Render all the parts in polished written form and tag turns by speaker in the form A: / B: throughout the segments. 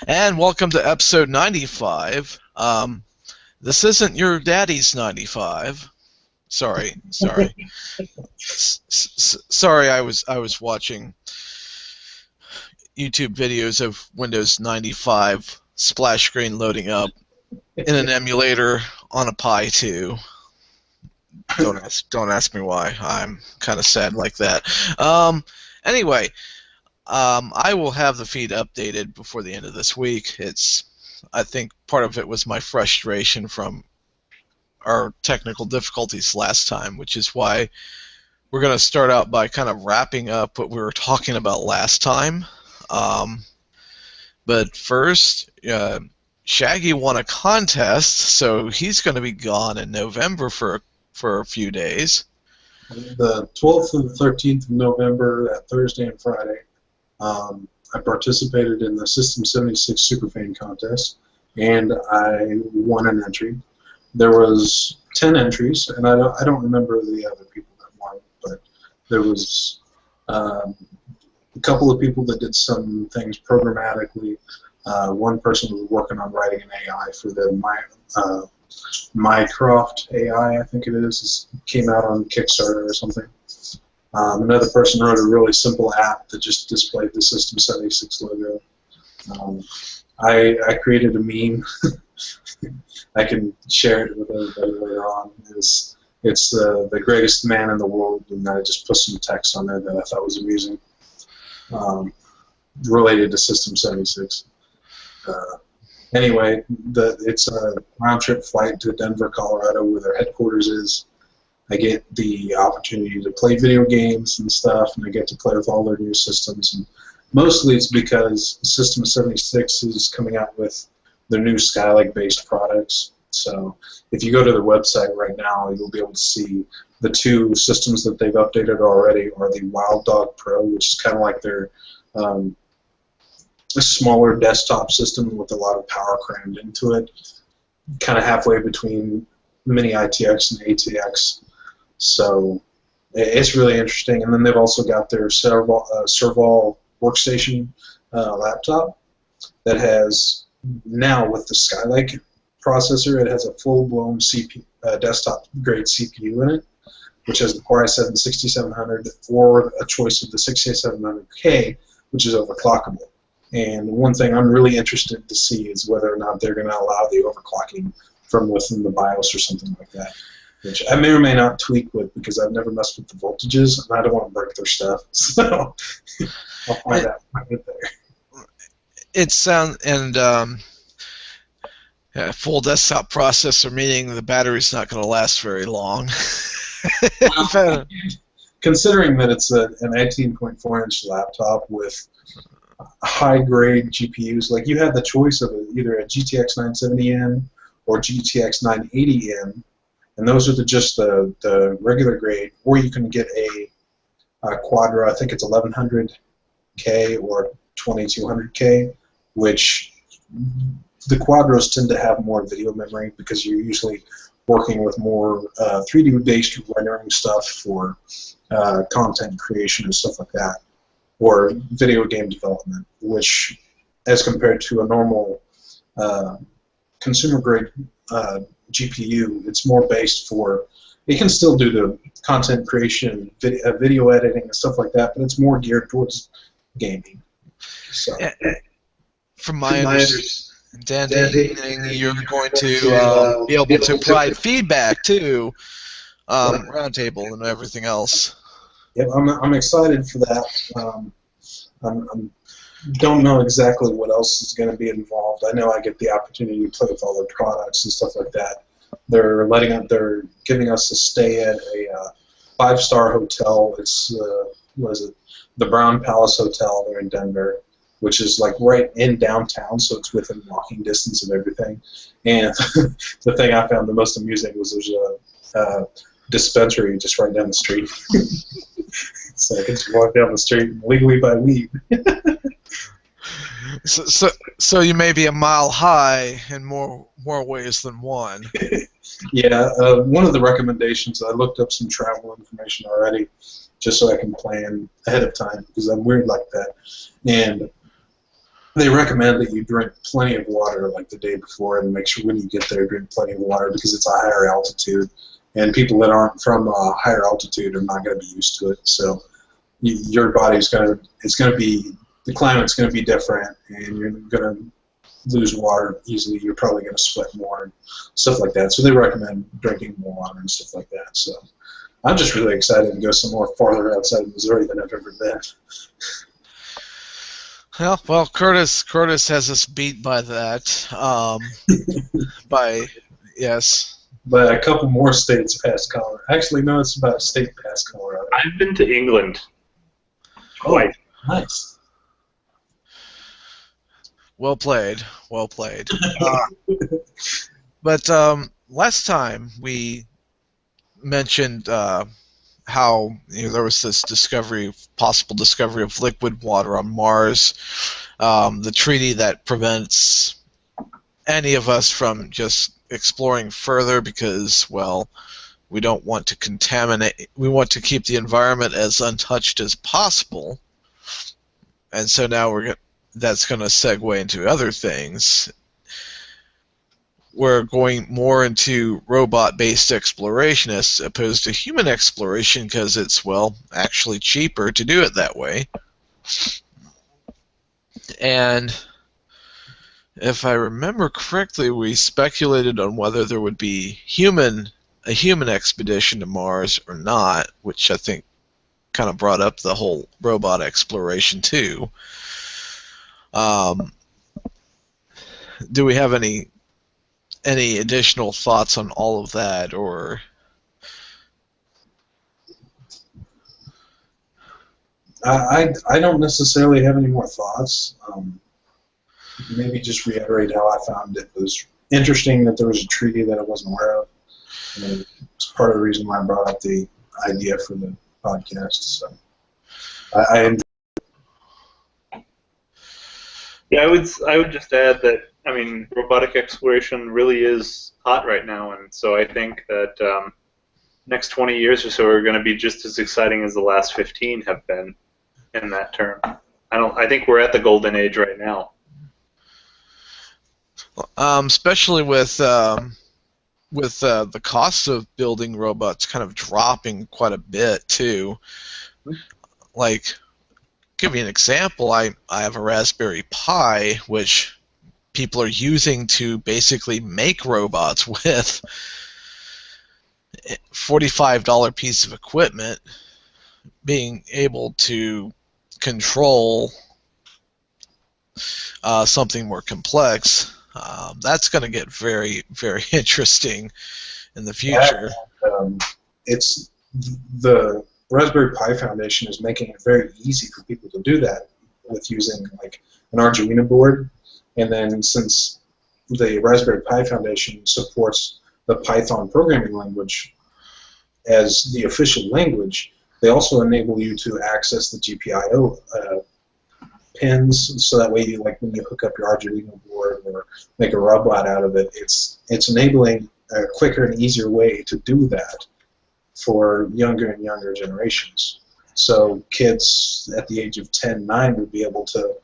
A: And welcome to episode 95. This isn't your daddy's 95. Sorry. Sorry, I was watching YouTube videos of Windows 95 splash screen loading up in an emulator on a Pi 2. Don't ask me why. I'm kind of sad like that. Anyway, I will have the feed updated before the end of this week. I think part of it was my frustration from our technical difficulties last time, which is why we're going to start out by kind of wrapping up what we were talking about last time. But first, Shaggy won a contest, so he's going to be gone in November for a few days.
B: The 12th and the 13th of November, that Thursday and Friday, I participated in the System 76 Superfan contest, and I won an entry. There was 10 entries, and I don't remember the other people that won, but there was a couple of people that did some things programmatically. One person was working on writing an AI for the Mycroft AI, I think it is. It came out on Kickstarter or something. Another person wrote a really simple app that just displayed the System 76 logo. I created a meme. I can share it with everybody later on. It's the greatest man in the world, and I just put some text on there that I thought was amusing, related to System 76. Anyway, it's a round-trip flight to Denver, Colorado, where their headquarters is. I get the opportunity to play video games and stuff, and I get to play with all their new systems. And mostly it's because System 76 is coming out with their new Skylake-based products. So if you go to their website right now, you'll be able to see the two systems that they've updated already are the Wild Dog Pro, which is kind of like their a smaller desktop system with a lot of power crammed into it, kind of halfway between Mini ITX and ATX. So it's really interesting. And then they've also got their Serval workstation laptop that has, now with the Skylake processor, it has a full-blown desktop-grade CPU in it, which has the Core i7 6700 or a choice of the 6700K, which is overclockable. And one thing I'm really interested to see is whether or not they're going to allow the overclocking from within the BIOS or something like that, which I may or may not tweak with because I've never messed with the voltages and I don't want to break their stuff. So I'll find out when I get there.
A: It sounds, and full desktop processor, meaning the battery's not going to last very long.
B: Considering that it's an 18.4-inch laptop with high-grade GPUs, like you had the choice of either a GTX 970M or GTX 980M, and those are just the regular grade, or you can get a Quadro, I think it's 1100K or 2200K, which the Quadros tend to have more video memory because you're usually working with more 3D-based rendering stuff for content creation and stuff like that, or video game development, which, as compared to a normal consumer-grade GPU, it's more based for, it can still do the content creation, video editing, and stuff like that, but it's more geared towards gaming. So,
A: from my understanding, you're going to be able to provide feedback to Roundtable and everything else.
B: Yep, I'm excited for that. I don't know exactly what else is going to be involved. I know I get the opportunity to play with all their products and stuff like that. They're giving us a stay at a 5-star hotel. It's the Brown Palace Hotel there in Denver, which is like right in downtown, so it's within walking distance of everything. And the thing I found the most amusing was there's a dispensary just right down the street. So I can just walk down the street and legally buy weed.
A: So you may be a mile high in more ways than one.
B: Yeah, one of the recommendations, I looked up some travel information already, just so I can plan ahead of time, because I'm weird like that. And they recommend that you drink plenty of water like the day before, and make sure when you get there drink plenty of water because it's a higher altitude, and people that aren't from higher altitude are not going to be used to it. So your body's going to be, the climate's going to be different, and you're going to lose water easily. You're probably going to sweat more and stuff like that. So they recommend drinking more water and stuff like that. So I'm just really excited to go somewhere farther outside of Missouri than I've ever been.
A: Well, Curtis has us beat by that. By yes.
B: But a couple more states past Colorado. Actually, no, it's about a state past Colorado.
C: I've been to England twice.
B: Oh, nice.
A: Well played. Well played. But last time we mentioned how there was this possible discovery of liquid water on Mars, the treaty that prevents any of us from just exploring further because, well, we don't want to contaminate. We want to keep the environment as untouched as possible, and so now that's going to segue into other things. We're going more into robot-based exploration as opposed to human exploration because it's, well, actually cheaper to do it that way. And if I remember correctly, we speculated on whether there would be a human expedition to Mars or not, which I think kind of brought up the whole robot exploration too. Do we have any additional thoughts on all of that, or?
B: I don't necessarily have any more thoughts. Maybe just reiterate how I found it was interesting that there was a treaty that I wasn't aware of. And it's part of the reason why I brought up the idea for the podcast. So I enjoy.
C: Yeah, I would just add that, I mean, robotic exploration really is hot right now, and so I think that next 20 years or so are going to be just as exciting as the last 15 have been in that term. I think we're at the golden age right now.
A: Especially with the cost of building robots kind of dropping quite a bit too. Like, give you an example. I have a Raspberry Pi, which people are using to basically make robots with. $45 piece of equipment, being able to control something more complex. That's going to get very, very interesting in the future.
B: It's the Raspberry Pi Foundation is making it very easy for people to do that with using like an Arduino board, and then since the Raspberry Pi Foundation supports the Python programming language as the official language, they also enable you to access the GPIO pins, so that way, like when you hook up your Arduino board or make a robot out of it, it's enabling a quicker and easier way to do that for younger and younger generations. So kids at the age of 10, 9 would be able to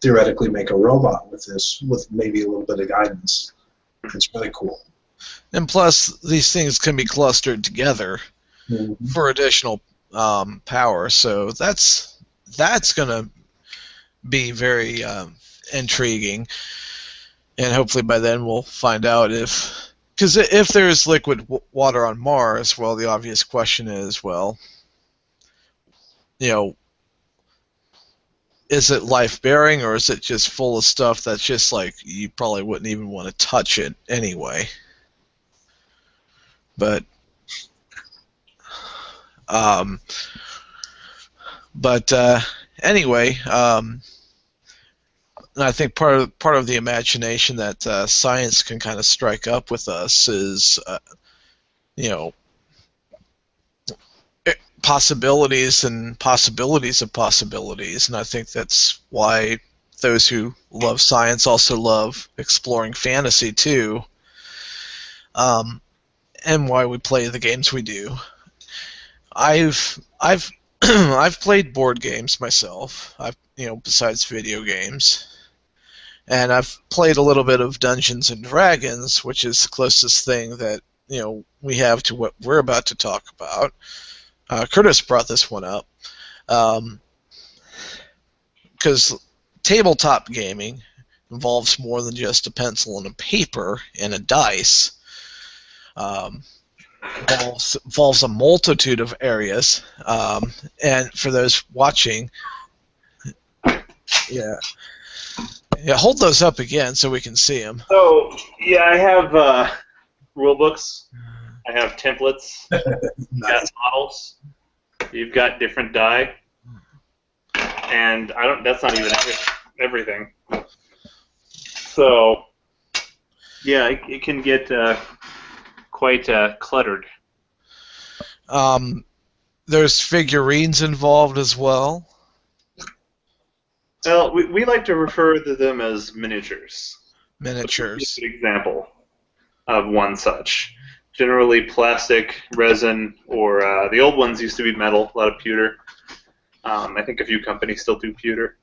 B: theoretically make a robot with this, with maybe a little bit of guidance. It's really cool.
A: And plus, these things can be clustered together for additional power. So that's going to be very intriguing. And hopefully by then we'll find out because if there's liquid water on Mars, well, the obvious question is, well, is it life-bearing, or is it just full of stuff that's just like you probably wouldn't even want to touch it anyway? But anyway, I think part of the imagination that science can kind of strike up with us is, possibilities and possibilities of possibilities, and I think that's why those who love science also love exploring fantasy too, and why we play the games we do. I've I've played board games myself. Besides video games, And I've played a little bit of Dungeons and Dragons, which is the closest thing that we have to what we're about to talk about. Curtis brought this one up because tabletop gaming involves more than just a pencil and a paper and a dice. Involves a multitude of areas, and for those watching, yeah, hold those up again so we can see them.
C: So yeah, I have rule books. I have templates. You've got models. You've got different die, and I don't. That's not even everything. So yeah, it can get quite cluttered.
A: There's figurines involved as well.
C: Well, we like to refer to them as miniatures.
A: Miniatures.
C: A good example of one such. Generally plastic, resin, or the old ones used to be metal, a lot of pewter. I think a few companies still do pewter.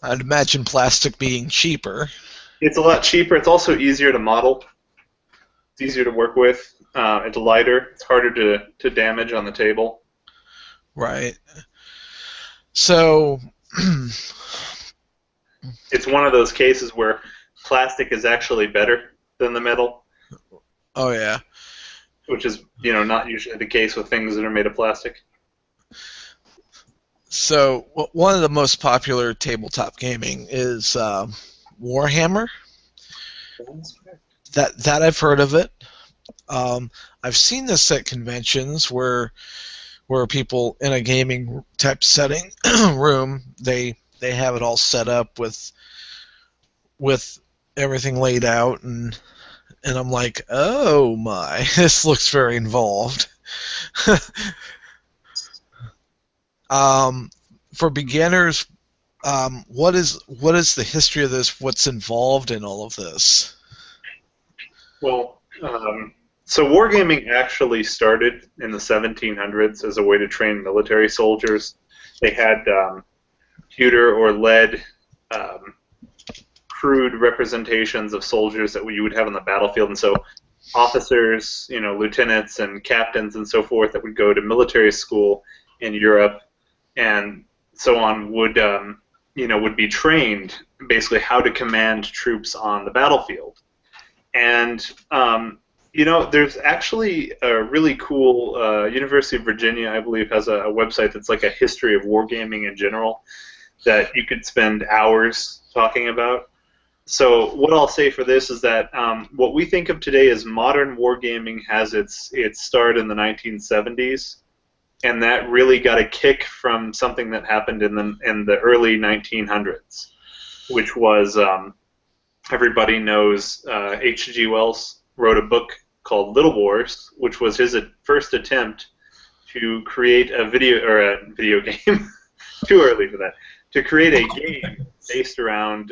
A: I'd imagine plastic being cheaper.
C: It's a lot cheaper. It's also easier to model. It's easier to work with. It's lighter. It's harder to damage on the table.
A: Right. So
C: it's one of those cases where plastic is actually better than the metal.
A: Oh yeah.
C: Which is, not usually the case with things that are made of plastic.
A: So one of the most popular tabletop gaming is Warhammer. That I've heard of it. I've seen this at conventions where people in a gaming type setting room they have it all set up with everything laid out, and I'm like, oh my, this looks very involved. For beginners, what is the history of this? What's involved in all of this?
C: Well, so wargaming actually started in the 1700s as a way to train military soldiers. They had pewter or lead crude representations of soldiers that you would have on the battlefield, and so officers, lieutenants and captains and so forth that would go to military school in Europe and so on would be trained basically how to command troops on the battlefield. And there's actually a really cool University of Virginia, I believe, has a website that's like a history of wargaming in general that you could spend hours talking about. So what I'll say for this is that what we think of today as modern wargaming has its start in the 1970s, and that really got a kick from something that happened in the early 1900s, which was everybody knows H.G. Wells wrote a book called Little Wars, which was his first attempt to create a video game. Too early for that. To create a game based around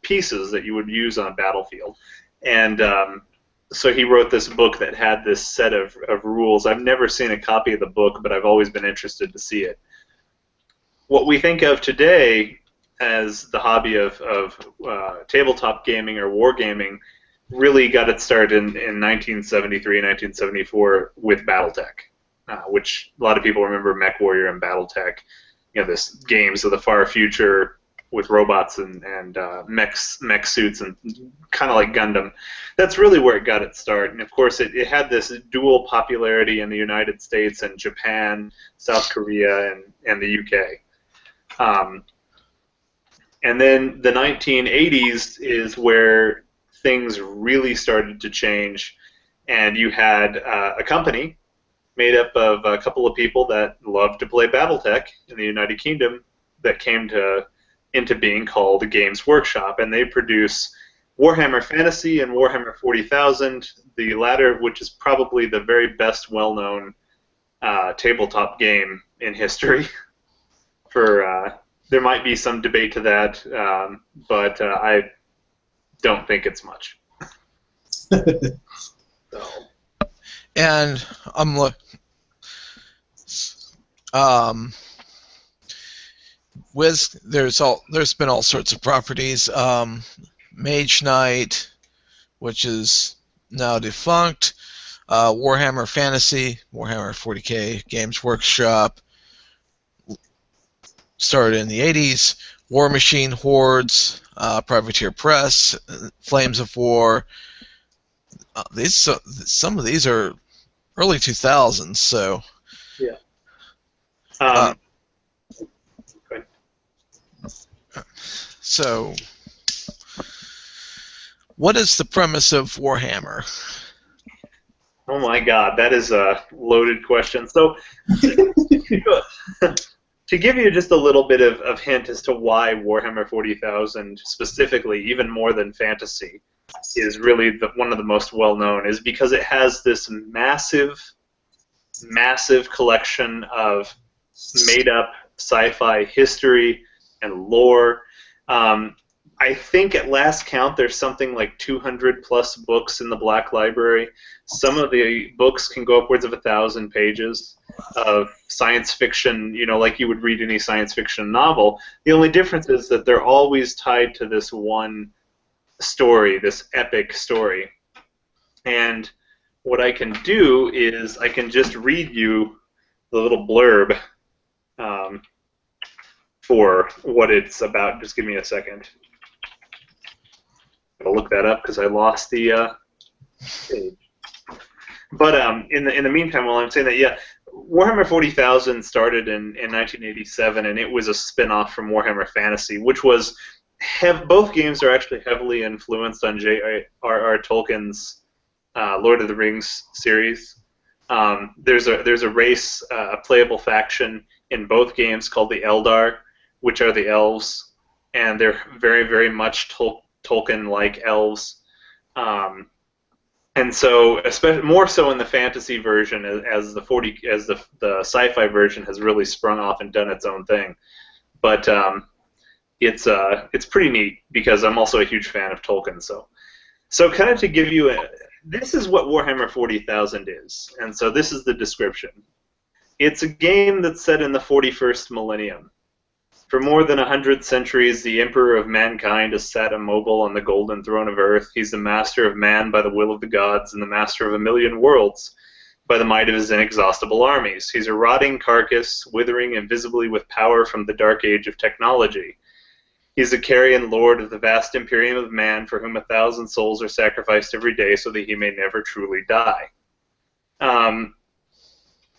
C: pieces that you would use on a battlefield. And so he wrote this book that had this set of rules. I've never seen a copy of the book, but I've always been interested to see it. What we think of today as the hobby of tabletop gaming or wargaming really got its start in 1973, 1974 with BattleTech, which a lot of people remember MechWarrior and BattleTech. This games of the far future with robots and mech suits and kind of like Gundam. That's really where it got its start. And of course, it had this dual popularity in the United States and Japan, South Korea, and the UK. And then the 1980s is where things really started to change, and you had a company made up of a couple of people that loved to play BattleTech in the United Kingdom that came into being called Games Workshop, and they produce Warhammer Fantasy and Warhammer 40,000, the latter which is probably the very best well-known tabletop game in history. There might be some debate to that, but I don't think it's much. So.
A: And there's been all sorts of properties. Mage Knight, which is now defunct. Warhammer Fantasy, Warhammer 40K Games Workshop, started in the 80s. War Machine Hordes, Privateer Press, Flames of War. Some of these are early 2000s, so.
C: Yeah.
A: Uh, so, what is the premise of Warhammer?
C: Oh my God, that is a loaded question. So, to give you just a little bit of hint as to why Warhammer 40,000 specifically, even more than fantasy, is really one of the most well-known, is because it has this massive, massive collection of made-up sci-fi history and lore. I think at last count there's something like 200 plus books in the Black Library. Some of the books can go upwards of 1,000 pages of science fiction, like you would read any science fiction novel. The only difference is that they're always tied to this one story, this epic story. And what I can do is I can just read you the little blurb for what it's about. Just give me a second. I'll look that up because I lost the page. But in the meantime, while I'm saying that, yeah, Warhammer 40,000 started in 1987, and it was a spin-off from Warhammer Fantasy, which was both games are actually heavily influenced on J.R.R. Tolkien's Lord of the Rings series. There's a race, a playable faction in both games called the Eldar, which are the elves, and they're very, very much Tolkien-like elves. And so, especially more so in the fantasy version, as the sci-fi version has really sprung off and done its own thing. But it's pretty neat because I'm also a huge fan of Tolkien. So kind of to give you this is what Warhammer 40,000 is, and so this is the description. It's a game that's set in the 41st millennium. For more than 100 centuries, the Emperor of mankind has sat immobile on the golden throne of Earth. He's the master of man by the will of the gods and the master of a million worlds by the might of his inexhaustible armies. He's a rotting carcass, withering invisibly with power from the dark age of technology. He's the carrion lord of the vast imperium of man, for whom 1,000 souls are sacrificed every day so that he may never truly die.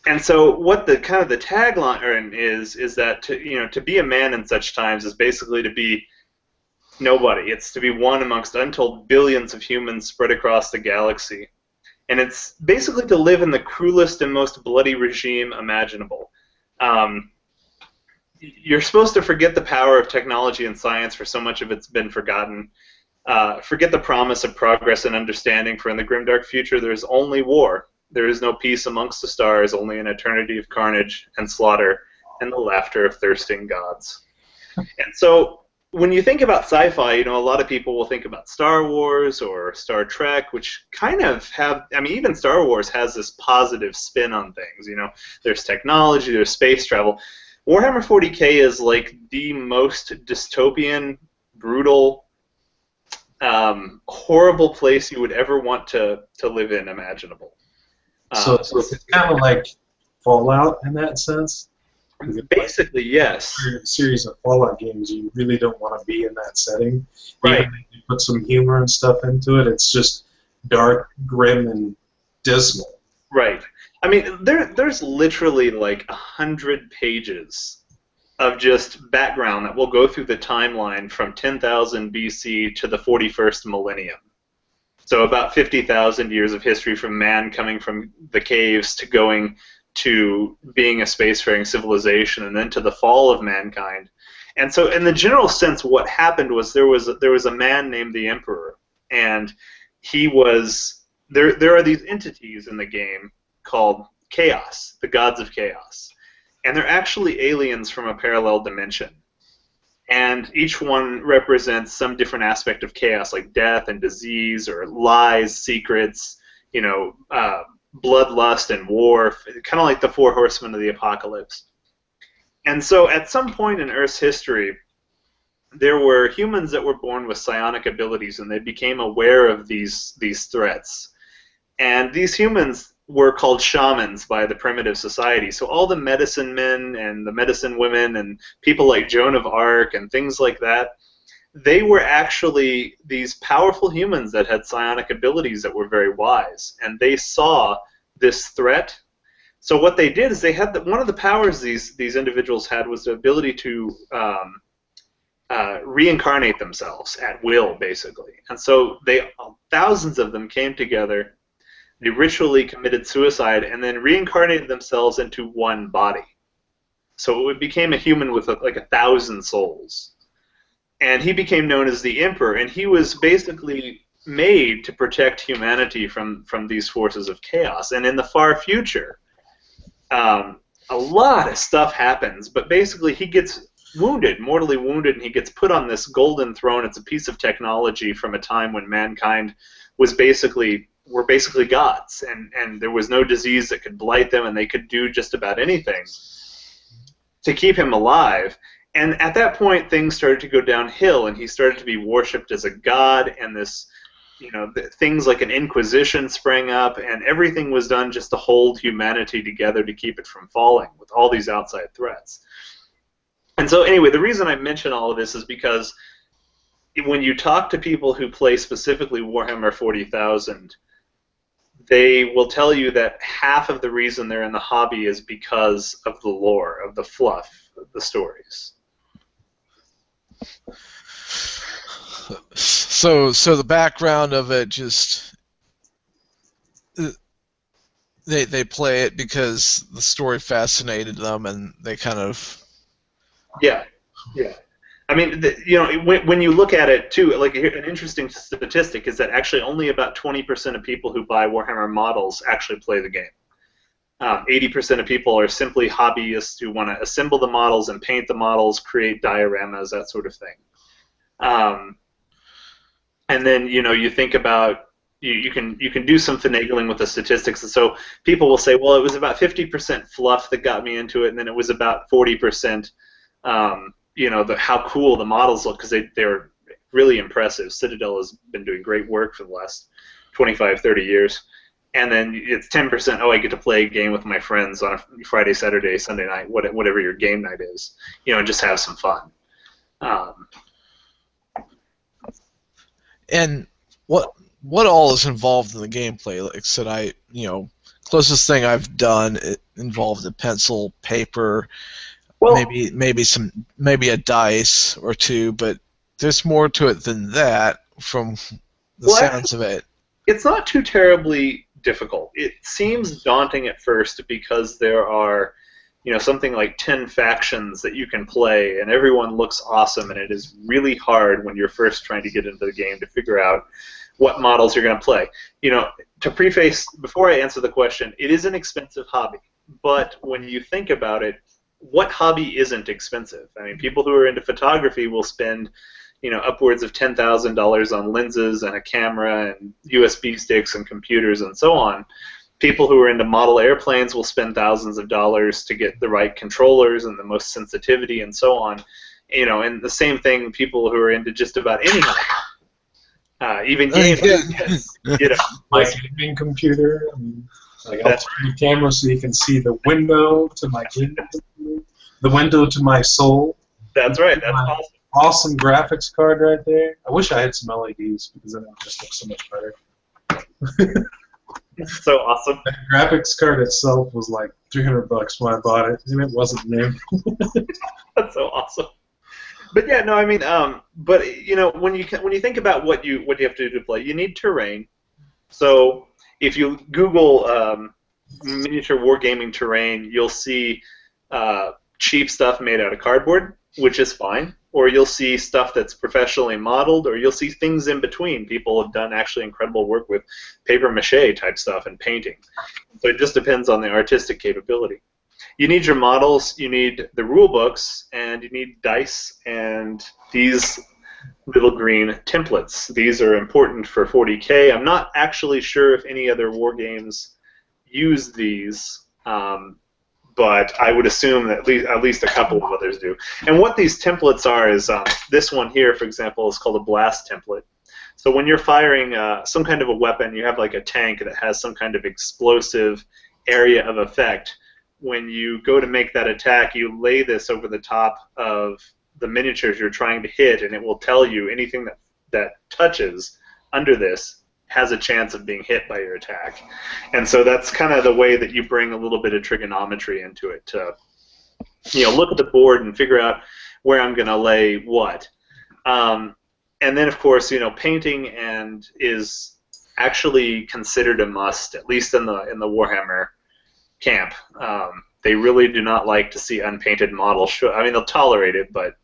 C: And so what the kind of the tagline is that to be a man in such times is basically to be nobody. It's to be one amongst untold billions of humans spread across the galaxy. And it's basically to live in the cruelest and most bloody regime imaginable. You're supposed to forget the power of technology and science, for so much of it's been forgotten. Forget the promise of progress and understanding, for in the grimdark future there is only war. There is no peace amongst the stars, only an eternity of carnage and slaughter and the laughter of thirsting gods. And so when you think about sci-fi, a lot of people will think about Star Wars or Star Trek, which kind of even Star Wars has this positive spin on things. There's technology, there's space travel. Warhammer 40K is like the most dystopian, brutal, horrible place you would ever want to live in imaginable.
B: So it's kind of like Fallout in that sense?
C: Basically, yes.
B: For a series of Fallout games, you really don't want to be in that setting.
C: Right.
B: Even if you put some humor and stuff into it, it's just dark, grim, and dismal.
C: Right. There's literally like 100 pages of just background that will go through the timeline from 10,000 BC to the 41st millennium. So about 50,000 years of history from man coming from the caves to going to being a spacefaring civilization, and then to the fall of mankind. And so in the general sense, what happened was there was a man named the Emperor, and he was there are these entities in the game called Chaos, the gods of Chaos. And they're actually aliens from a parallel dimension. And each one represents some different aspect of chaos, like death and disease, or lies, secrets, bloodlust and war, kind of like the four horsemen of the apocalypse. And so at some point in Earth's history, there were humans that were born with psionic abilities, and they became aware of these threats. And these humans were called shamans by the primitive society. So all the medicine men and the medicine women and people like Joan of Arc and things like that, they were actually these powerful humans that had psionic abilities that were very wise. And they saw this threat. So what they did is they had one of the powers these individuals had was the ability to reincarnate themselves at will, basically. And so thousands of them came together. They ritually committed suicide and then reincarnated themselves into one body. So it became a human with like 1,000 souls. And he became known as the Emperor, and he was basically made to protect humanity from these forces of chaos. And in the far future, a lot of stuff happens, but basically he gets wounded, mortally wounded, and he gets put on this golden throne. It's a piece of technology from a time when mankind were basically gods, and there was no disease that could blight them, and they could do just about anything to keep him alive. And at that point, things started to go downhill, and he started to be worshipped as a god, and this, things like an inquisition sprang up, and everything was done just to hold humanity together to keep it from falling with all these outside threats. And so anyway, the reason I mention all of this is because when you talk to people who play specifically Warhammer 40,000, they will tell you that half of the reason they're in the hobby is because of the lore, of the fluff, of the stories.
A: So the background of it, just they play it because the story fascinated them, and they kind of
C: yeah. I mean, when you look at it too, like an interesting statistic is that actually only about 20% of people who buy Warhammer models actually play the game. 80% of people are simply hobbyists who want to assemble the models and paint the models, create dioramas, that sort of thing. And then you think about you can do some finagling with the statistics, and so people will say, well, it was about 50% fluff that got me into it, and then it was about 40%. How cool the models look, because they're really impressive. Citadel has been doing great work for the last 25, 30 years. And then it's 10%, I get to play a game with my friends on a Friday, Saturday, Sunday night, whatever your game night is, and just have some fun.
A: And what all is involved in the gameplay? Like I said, closest thing I've done, it involved a pencil, paper, maybe a dice or two, but there's more to it than that from the sounds of it.
C: It's not too terribly difficult. It seems daunting at first because there are, something like 10 factions that you can play, and everyone looks awesome, and it is really hard when you're first trying to get into the game to figure out what models you're going to play. To preface, before I answer the question, it is an expensive hobby, but when you think about it, what hobby isn't expensive? I mean, people who are into photography will spend, upwards of $10,000 on lenses and a camera and USB sticks and computers and so on. People who are into model airplanes will spend thousands of dollars to get the right controllers and the most sensitivity and so on. And the same thing, people who are into just about any hobby, even gamers.
B: My gaming computer. I'll turn the camera so you can see the window to my game, the window to my soul.
C: That's right. That's awesome.
B: Awesome graphics card right there. I wish I had some LEDs because then it would just look so much better.
C: It's so awesome.
B: The graphics card itself was like $300 when I bought it, and it wasn't new.
C: That's so awesome. But yeah, no, I mean, but when you think about what you have to do to play, you need terrain. So if you Google miniature wargaming terrain, you'll see cheap stuff made out of cardboard, which is fine. Or you'll see stuff that's professionally modeled, or you'll see things in between. People have done actually incredible work with paper mache type stuff and painting. So it just depends on the artistic capability. You need your models, you need the rule books, and you need dice and these little green templates. These are important for 40K. I'm not actually sure if any other war games use these, but I would assume that at least a couple of others do. And what these templates are is this one here, for example, is called a blast template. So when you're firing some kind of a weapon, you have like a tank that has some kind of explosive area of effect. When you go to make that attack, you lay this over the top of the miniatures you're trying to hit, and it will tell you anything that touches under this has a chance of being hit by your attack. And so that's kind of the way that you bring a little bit of trigonometry into it to, look at the board and figure out where I'm going to lay what. And then, of course, painting is actually considered a must, at least in the Warhammer camp. They really do not like to see unpainted models show. I mean, they'll tolerate it, but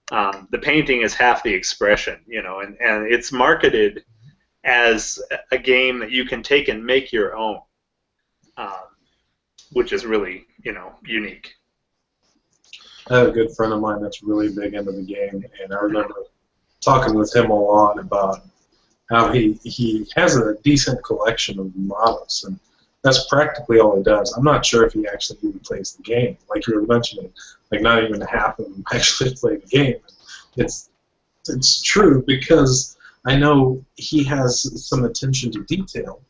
C: the painting is half the expression, and it's marketed as a game that you can take and make your own, which is really, unique.
B: I have a good friend of mine that's really big into the game, and I remember talking with him a lot about how he has a decent collection of models, and that's practically all he does. I'm not sure if he actually even plays the game. Like you were mentioning, like not even half of them actually play the game. It's true because I know he has some attention to detail,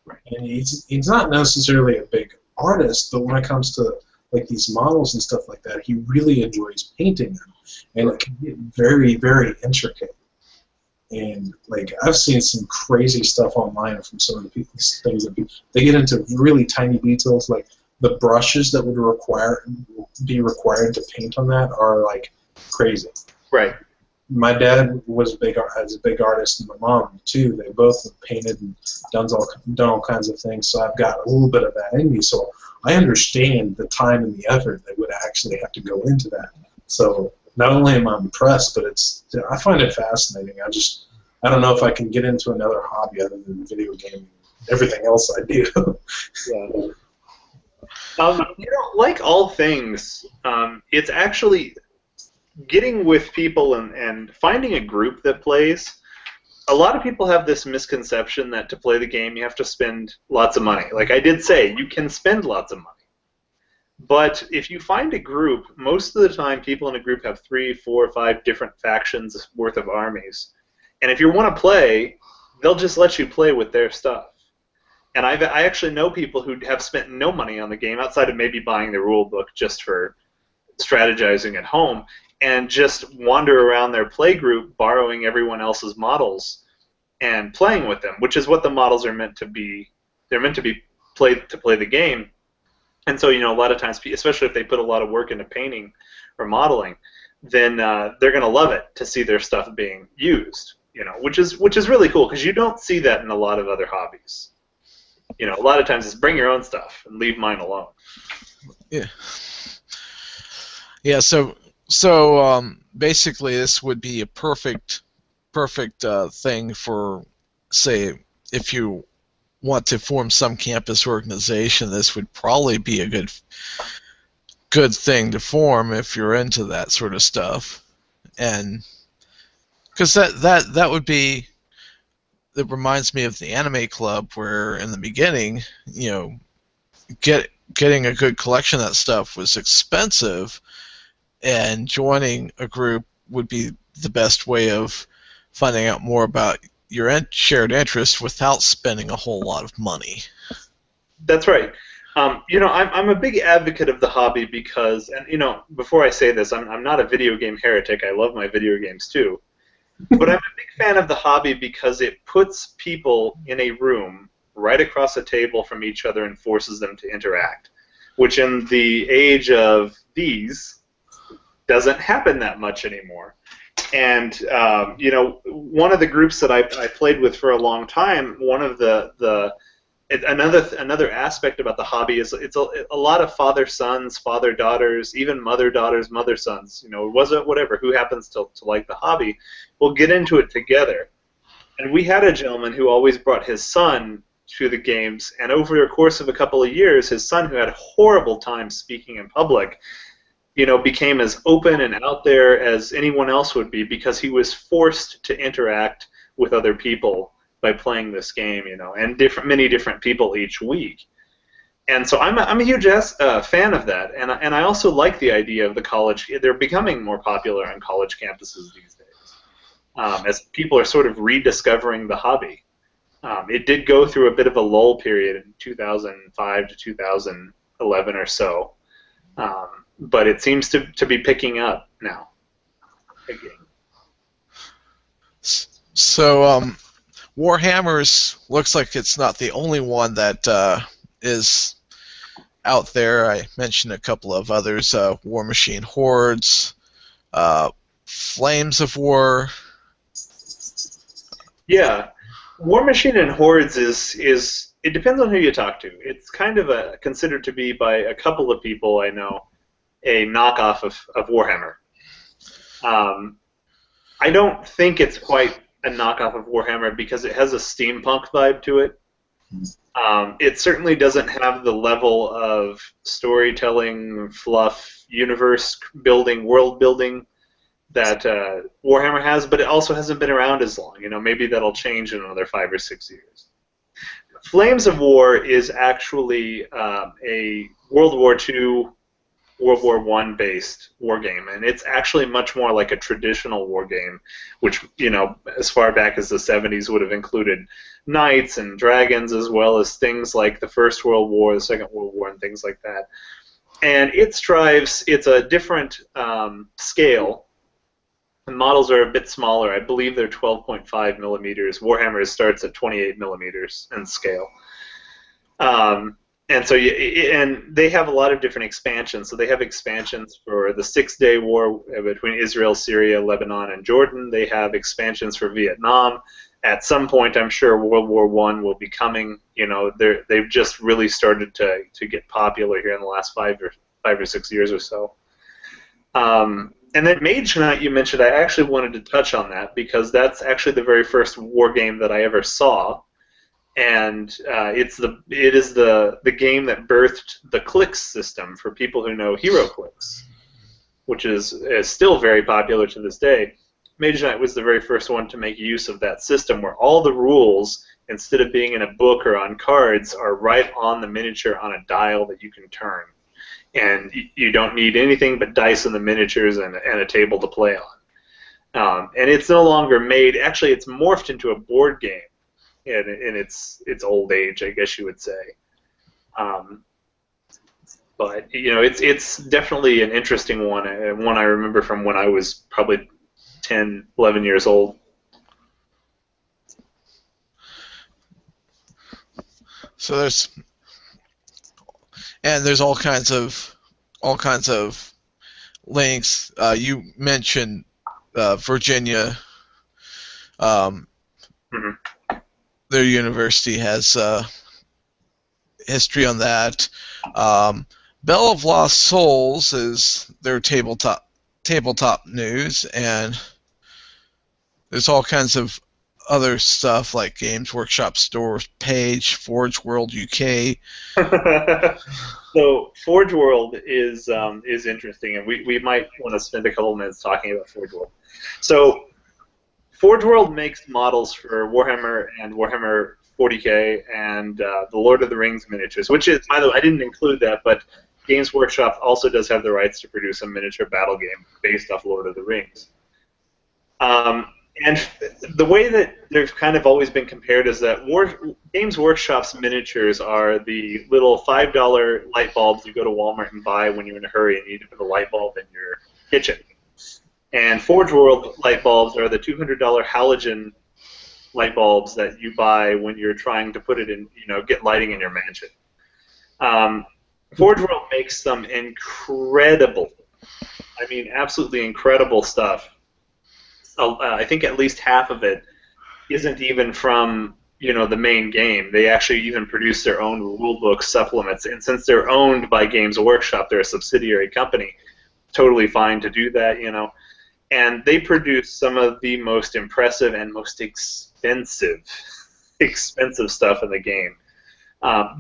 B: and he's not necessarily a big artist, but when it comes to like these models and stuff like that, he really enjoys painting them, and it can get very, very intricate. And like I've seen some crazy stuff online from some of the things that they get into really tiny details, like the brushes that would be required to paint on that are like crazy.
C: Right.
B: My dad was a big artist, and my mom too. They both have painted and done all kinds of things. So I've got a little bit of that in me. So I understand the time and the effort that would actually have to go into that. So not only am I impressed, but I find it fascinating. I don't know if I can get into another hobby other than video gaming. Everything else I do.
C: Yeah. Like all things, it's actually getting with people and finding a group that plays. A lot of people have this misconception that to play the game you have to spend lots of money. Like I did say, you can spend lots of money. But if you find a group, most of the time people in a group have 3, 4, 5 different factions worth of armies. And if you want to play, they'll just let you play with their stuff. And I actually know people who have spent no money on the game outside of maybe buying the rule book just for strategizing at home, and just wander around their play group borrowing everyone else's models and playing with them, which is what the models are meant to be. They're meant to be played to play the game. And so, a lot of times, especially if they put a lot of work into painting or modeling, then they're going to love it to see their stuff being used, which is really cool because you don't see that in a lot of other hobbies. A lot of times it's bring your own stuff and leave mine alone.
A: Yeah. Yeah, so basically this would be a perfect thing for, say, if you want to form some campus organization, this would probably be a good thing to form if you're into that sort of stuff. And because that would be, it reminds me of the anime club where in the beginning, getting a good collection of that stuff was expensive, and joining a group would be the best way of finding out more about your shared interest without spending a whole lot of money.
C: That's right. I'm a big advocate of the hobby because, and before I say this, I'm not a video game heretic. I love my video games too. But I'm a big fan of the hobby because it puts people in a room right across a table from each other and forces them to interact, which in the age of these doesn't happen that much anymore. And one of the groups that I played with for a long time, one of another aspect about the hobby is it's a lot of father-sons, father-daughters, even mother-daughters, mother-sons. It wasn't whatever, who happens to like the hobby, will get into it together. And we had a gentleman who always brought his son to the games, and over the course of a couple of years, his son, who had a horrible time speaking in public, became as open and out there as anyone else would be because he was forced to interact with other people by playing this game, and many different people each week. And so I'm a huge fan of that, and I also like the idea of the college. They're becoming more popular on college campuses these days, as people are sort of rediscovering the hobby. It did go through a bit of a lull period in 2005 to 2011 or so, but it seems to be picking up now again.
A: So, Warhammer's looks like it's not the only one that is out there. I mentioned a couple of others: War Machine Hordes, Flames of War.
C: Yeah, War Machine and Hordes is it depends on who you talk to. It's kind of considered to be by a couple of people I know a knockoff of Warhammer. I don't think it's quite a knockoff of Warhammer because it has a steampunk vibe to it. It certainly doesn't have the level of storytelling, fluff, universe building, world building that Warhammer has, but it also hasn't been around as long. Maybe that'll change in another 5 or 6 years. Flames of War is actually a World War II, World War I based war game, and it's actually much more like a traditional war game, which, as far back as the 70s would have included knights and dragons, as well as things like the First World War, the Second World War, and things like that. And it's a different scale. The models are a bit smaller. I believe they're 12.5 millimeters. Warhammer starts at 28 millimeters in scale. And so, and they have a lot of different expansions. So they have expansions for the 6-day war between Israel, Syria, Lebanon, and Jordan. They have expansions for Vietnam. At some point, I'm sure World War I will be coming. They've just really started to get popular here in the last 5 or 6 years or so. And then Mage Knight, you mentioned, I actually wanted to touch on that because that's actually the very first war game that I ever saw. And it is the game that birthed the clicks system for people who know HeroClix, which is still very popular to this day. Mage Knight was the very first one to make use of that system where all the rules, instead of being in a book or on cards, are right on the miniature on a dial that you can turn. And you don't need anything but dice and the miniatures and a table to play on. And it's no longer made. Actually, it's morphed into a board game in its old age, I guess you would say. But it's definitely an interesting one, and one I remember from when I was probably 10, 11 years old.
A: So there's all kinds of links. You mentioned Virginia.
C: Mm-hmm.
A: Their university has history on that. Bell of Lost Souls is their tabletop news, and there's all kinds of other stuff like Games Workshop Store page, Forge World UK.
C: So Forge World is interesting, and we might want to spend a couple minutes talking about Forge World. So Forge World makes models for Warhammer and Warhammer 40K and the Lord of the Rings miniatures, which is, by the way, I didn't include that, but Games Workshop also does have the rights to produce a miniature battle game based off Lord of the Rings. And the way that they've kind of always been compared is that Games Workshop's miniatures are the little $5 light bulbs you go to Walmart and buy when you're in a hurry and you need to put a light bulb in your kitchen. And Forge World light bulbs are the $200 halogen light bulbs that you buy when you're trying to put it in, get lighting in your mansion. Forge World makes some incredible, I mean, absolutely incredible stuff. I think at least half of it isn't even from the main game. They actually even produce their own rulebook supplements, and since they're owned by Games Workshop, they're a subsidiary company. Totally fine to do that, And they produce some of the most impressive and most expensive stuff in the game.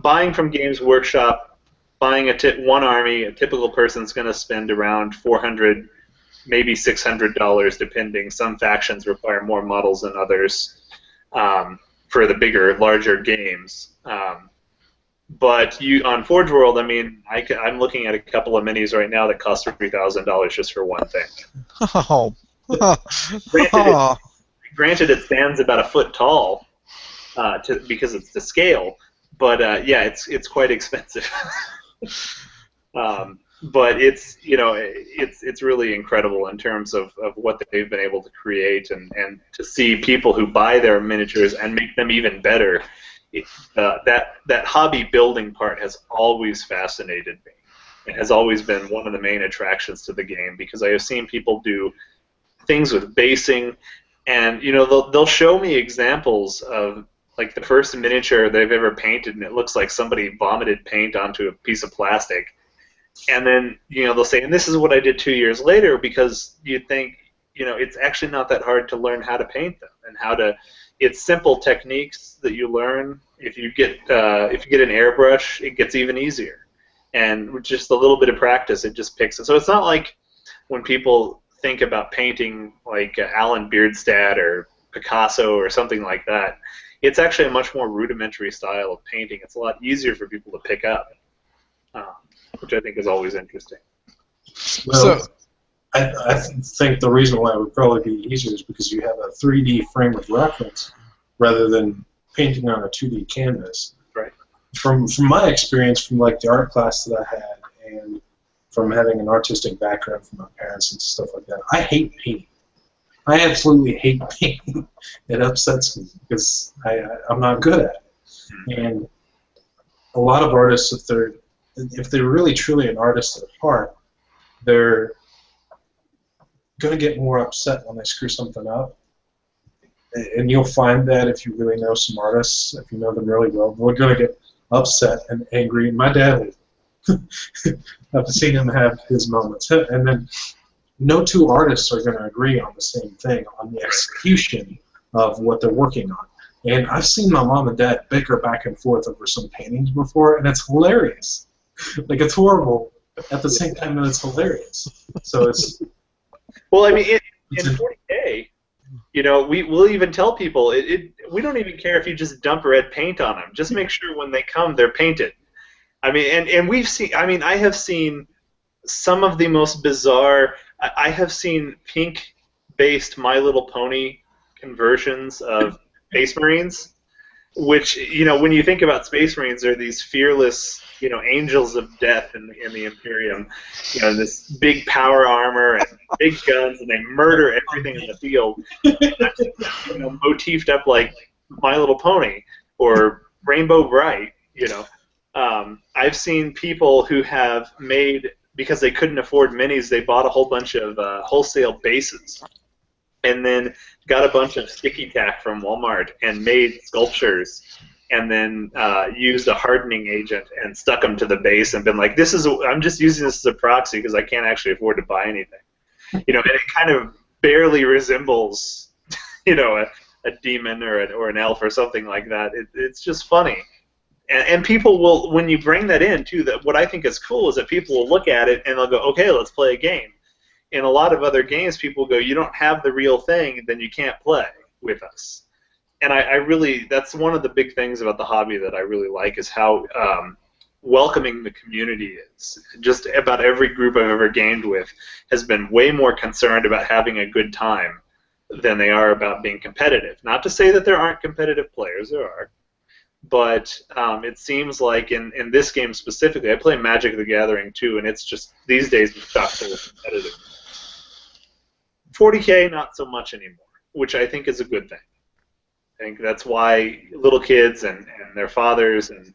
C: Buying from Games Workshop, buying one army, a typical person's going to spend around $400, maybe $600, depending. Some factions require more models than others for the bigger, larger games. But on Forge World, I mean, I'm looking at a couple of minis right now that cost $3,000 just for one thing.
A: Oh.
C: Granted,
A: Oh.
C: it stands about a foot tall, because it's to scale. But yeah, it's quite expensive. But it's really incredible in terms of what they've been able to create, and to see people who buy their miniatures and make them even better. That hobby building part has always fascinated me. It has always been one of the main attractions to the game, because I have seen people do things with basing, and they'll show me examples of like the first miniature they've ever painted, and it looks like somebody vomited paint onto a piece of plastic. And then they'll say, and this is what I did 2 years later, because you'd think it's actually not that hard to learn how to paint them, and how to. It's simple techniques that you learn. If you get an airbrush, it gets even easier, and with just a little bit of practice, it just picks it. So it's not like when people think about painting like Alan Beardstad or Picasso or something like that. It's actually a much more rudimentary style of painting. It's a lot easier for people to pick up, um, which I think is always interesting.
B: Well, I think the reason why it would probably be easier is because you have a 3D frame of reference rather than painting on a 2D canvas.
C: Right.
B: From my experience, from like the art class that I had, and from having an artistic background from my parents and stuff like that, I hate painting. I absolutely hate painting. It upsets me because I'm not good at it. And a lot of artists, if they're really truly an artist at heart, they're going to get more upset when they screw something up. And you'll find that if you really know some artists, if you know them really well, they're going to get upset and angry. And my dad, I've seen him have his moments. And then no two artists are going to agree on the same thing, on the execution of what they're working on. And I've seen my mom and dad bicker back and forth over some paintings before, and it's hilarious. Like, it's horrible at the same time that it's hilarious. So it's...
C: Well, I mean, in 40K, we'll even tell people, we don't even care if you just dump red paint on them. Just make sure when they come, they're painted. I mean, and we've seen, I mean, I have seen some of the most bizarre... I have seen pink-based My Little Pony conversions of Space Marines, which, when you think about Space Marines, they're these fearless, angels of death in the Imperium, this big power armor and big guns, and they murder everything in the field. Motifed up like My Little Pony or Rainbow Bright, I've seen people who have made, because they couldn't afford minis, they bought a whole bunch of wholesale bases, and then got a bunch of sticky tack from Walmart and made sculptures, and then used a hardening agent and stuck them to the base and been like, I'm just using this as a proxy because I can't actually afford to buy anything. And it kind of barely resembles, a demon or an elf or something like that. It's just funny. And people will, when you bring that in, too, that what I think is cool is that people will look at it and they'll go, okay, let's play a game. In a lot of other games, people go, you don't have the real thing, then you can't play with us. And I really, that's one of the big things about the hobby that I really like, is how welcoming the community is. Just about every group I've ever gamed with has been way more concerned about having a good time than they are about being competitive. Not to say that there aren't competitive players, there are. But it seems like in this game specifically, I play Magic the Gathering too, and it's just, these days, it's chock full of competitive. 40K, not so much anymore, which I think is a good thing. I think that's why little kids and their fathers and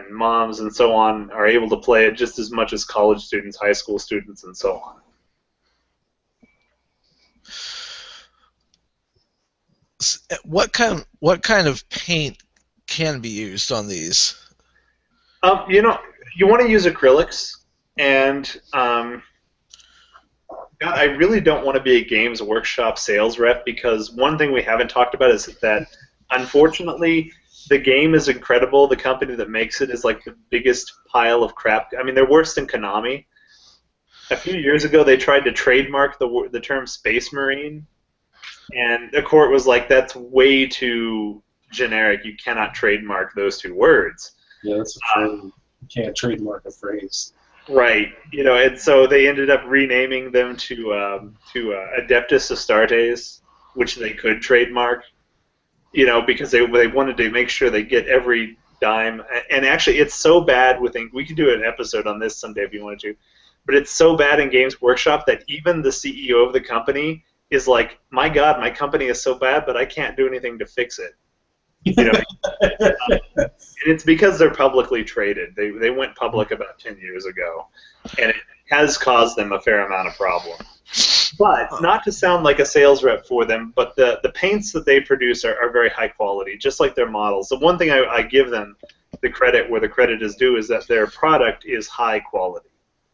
C: moms and so on are able to play it just as much as college students, high school students, and so on.
A: What kind of paint can be used on these?
C: You want to use acrylics, and God, I really don't want to be a Games Workshop sales rep, because one thing we haven't talked about is that, unfortunately, the game is incredible. The company that makes it is like the biggest pile of crap. I mean, they're worse than Konami. A few years ago, they tried to trademark the term Space Marine, and the court was like, that's way too generic. You cannot trademark those two words.
B: Yeah, that's a phrase. You can't trademark a phrase.
C: Right, and so they ended up renaming them Adeptus Astartes, which they could trademark, because they wanted to make sure they get every dime. And actually, it's so bad we could do an episode on this someday if you wanted to, but it's so bad in Games Workshop that even the CEO of the company is like, my God, my company is so bad, but I can't do anything to fix it. And it's because they're publicly traded. They went public about 10 years ago, and it has caused them a fair amount of problem. But not to sound like a sales rep for them, but the paints that they produce are very high quality, just like their models. The one thing I give them the credit where the credit is due is that their product is high quality.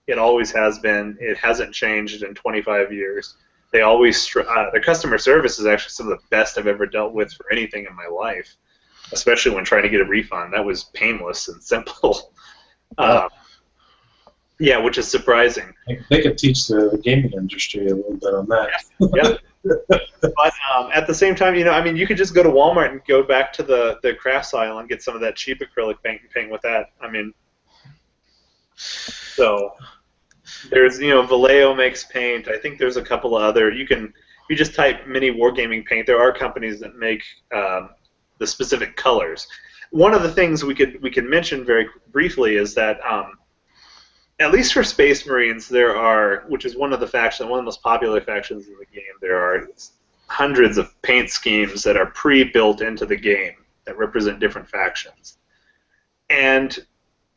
C: It always has been. It hasn't changed in 25 years. They always their customer service is actually some of the best I've ever dealt with for anything in my life, especially when trying to get a refund. That was painless and simple. Yeah, which is surprising.
B: They could teach the gaming industry a little bit on that.
C: Yeah. But at the same time, you could just go to Walmart and go back to the crafts aisle and get some of that cheap acrylic paint and paint with that. So there's, Vallejo makes paint. I think there's a couple of other. You just type mini wargaming paint. There are companies that make the specific colors. One of the things we could mention very briefly is that at least for Space Marines, there are, which is one of the most popular factions in the game, there are hundreds of paint schemes that are pre-built into the game that represent different factions. And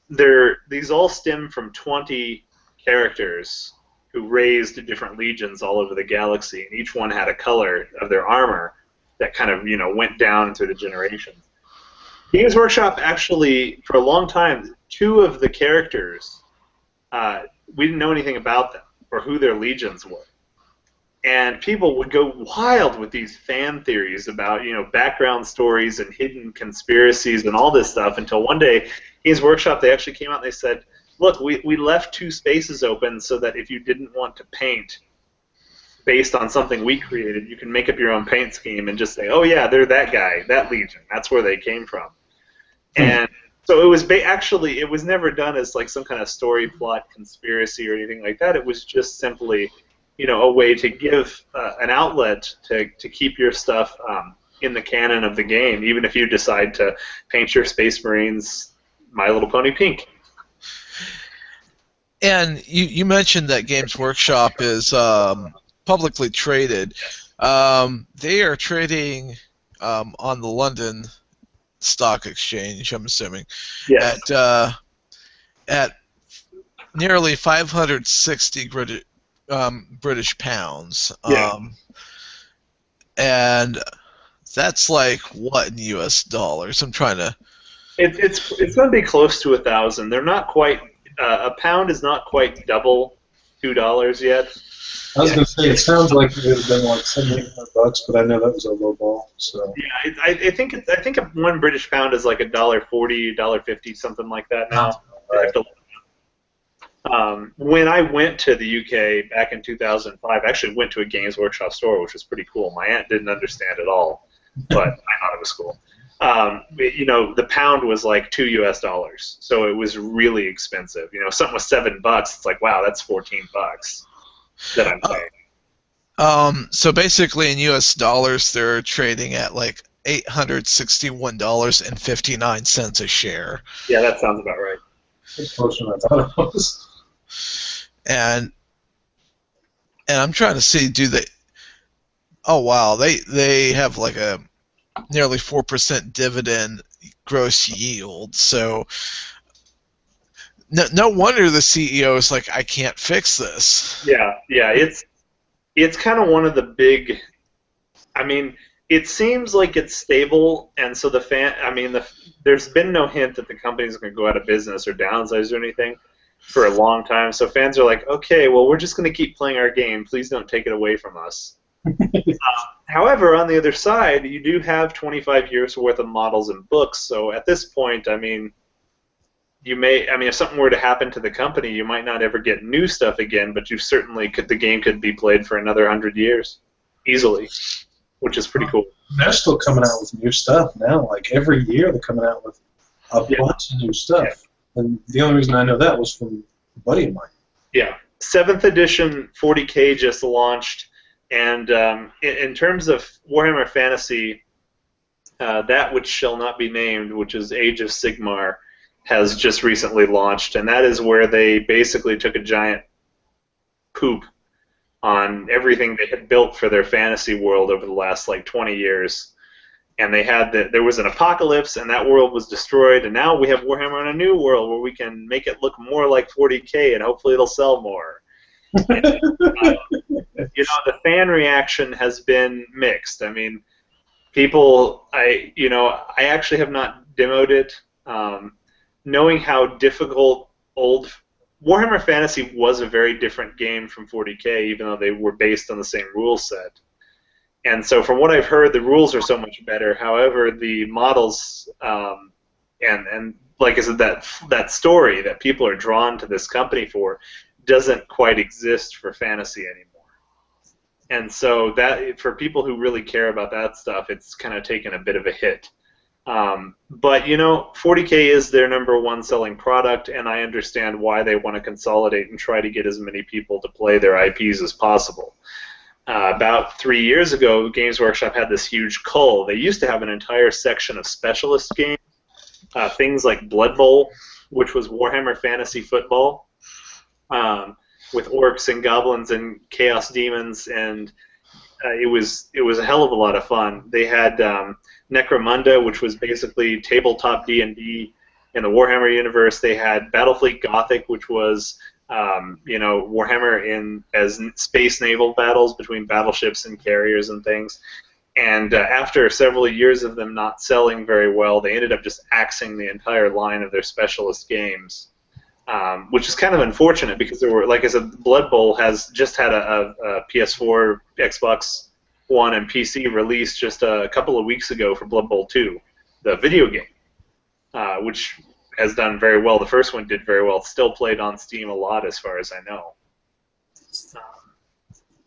C: these all stem from 20 characters who raised different legions all over the galaxy, and each one had a color of their armor that kind of, went down through the generations. Games Workshop actually, for a long time, 2 of the characters, we didn't know anything about them or who their legions were. And people would go wild with these fan theories about, background stories and hidden conspiracies and all this stuff until one day, Games Workshop, they actually came out and they said, look, we left 2 spaces open so that if you didn't want to paint based on something we created, you can make up your own paint scheme and just say, oh yeah, they're that guy, that legion, that's where they came from. And so it was actually, it was never done as like some kind of story plot conspiracy or anything like that. It was just simply, a way to give an outlet to keep your stuff in the canon of the game, even if you decide to paint your Space Marines My Little Pony pink.
A: And you mentioned that Games Workshop is publicly traded. They are trading on the London Stock Exchange, I'm assuming,
C: yes,
A: at nearly 560 British pounds.
C: Yeah.
A: And that's like what in U.S. dollars? I'm trying to.
C: It's going to be close to 1,000. They're not quite. A pound is not quite double $2 yet.
B: I was going to say, it sounds like it would have been like $700, but I know that was a low ball. So
C: yeah, I think 1 British pound is like $1.40, $1.50, something like that now.
B: Right.
C: When I went to the UK back in 2005, I actually went to a Games Workshop store, which was pretty cool. My aunt didn't understand it all, but I thought it was cool. The pound was like $2, so it was really expensive. Something was $7. It's like, wow, that's $14 that I'm paying.
A: So basically, in U.S. dollars, they're trading at like $861.59 a share.
C: Yeah, that sounds about right.
B: it's closer than I thought it was.
A: And I'm trying to see, do they? Oh wow, they have like a nearly 4% dividend gross yield. So no wonder the CEO is like, I can't fix this.
C: Yeah, it's kind of one of the big. It seems like it's stable, and so there's been no hint that the company's going to go out of business or downsize or anything for a long time. So fans are like, okay, well, we're just going to keep playing our game. Please don't take it away from us. However, on the other side, you do have 25 years worth of models and books. So at this point, if something were to happen to the company, you might not ever get new stuff again, but you certainly could. The game could be played for another 100 years easily, which is pretty cool.
B: They're still coming out with new stuff now. Like every year, they're coming out with a
C: Yeah.
B: bunch of new stuff. And the only reason I know that was from a buddy of mine.
C: Yeah. 7th edition 40K just launched, and in terms of Warhammer Fantasy, that which shall not be named, which is Age of Sigmar, has just recently launched, and that is where they basically took a giant poop on everything they had built for their fantasy world over the last like 20 years. And they had there was an apocalypse, and that world was destroyed, and now we have Warhammer in a new world where we can make it look more like 40K, and hopefully it'll sell more. And, the fan reaction has been mixed. I mean, people, I actually have not demoed it, knowing how difficult old Warhammer Fantasy was a very different game from 40K, even though they were based on the same rule set. And so from what I've heard, the rules are so much better. However, the models and like I said, that story that people are drawn to this company for doesn't quite exist for fantasy anymore. And so that for people who really care about that stuff, it's kind of taken a bit of a hit. But 40K is their number one selling product, and I understand why they want to consolidate and try to get as many people to play their IPs as possible. About 3 years ago, Games Workshop had this huge cull. They used to have an entire section of specialist games, things like Blood Bowl, which was Warhammer Fantasy Football, with orcs and goblins and chaos demons, and it was a hell of a lot of fun. They had Necromunda, which was basically tabletop D&D in the Warhammer universe. They had Battlefleet Gothic, which was Warhammer as space naval battles between battleships and carriers and things. And after several years of them not selling very well, they ended up just axing the entire line of their specialist games, which is kind of unfortunate because there were, like I said, Blood Bowl has just had a PS4, Xbox One, and PC release just a couple of weeks ago for Blood Bowl 2, the video game, which has done very well. The first one did very well. It's still played on Steam a lot, as far as I know.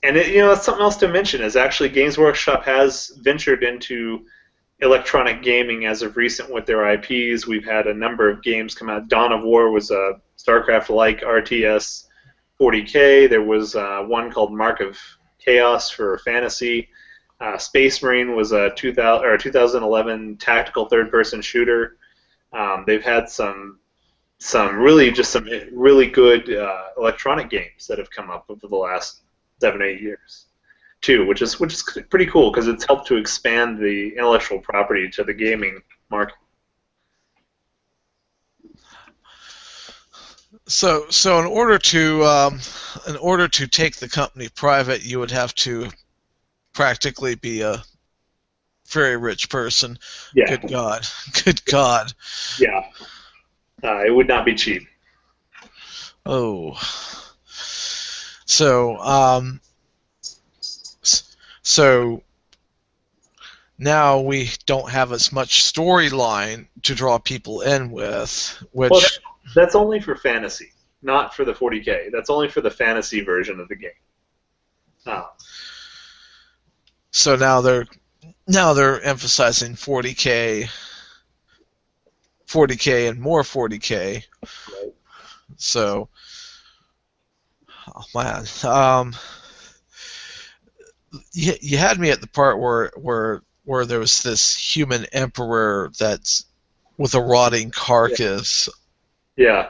C: And that's something else to mention is actually Games Workshop has ventured into electronic gaming as of recent with their IPs. We've had a number of games come out. Dawn of War was a StarCraft-like RTS 40K. There was one called Mark of Chaos for fantasy. Space Marine was a 2011 tactical third-person shooter. They've had some really good electronic games that have come up over the last 7-8 years, too, which is pretty cool because it's helped to expand the intellectual property to the gaming market.
A: So in order to take the company private, you would have to practically be a very rich person.
C: Yeah.
A: Good God. Good God.
C: Yeah. It would not be cheap.
A: Oh. So now we don't have as much storyline to draw people in with, which...
C: Well, that's only for fantasy, not for the 40K. That's only for the fantasy version of the game.
A: So now they're emphasizing 40K and more 40K.
C: Right.
A: So, oh man, you had me at the part where there was this human emperor that's with a rotting carcass.
C: Yeah.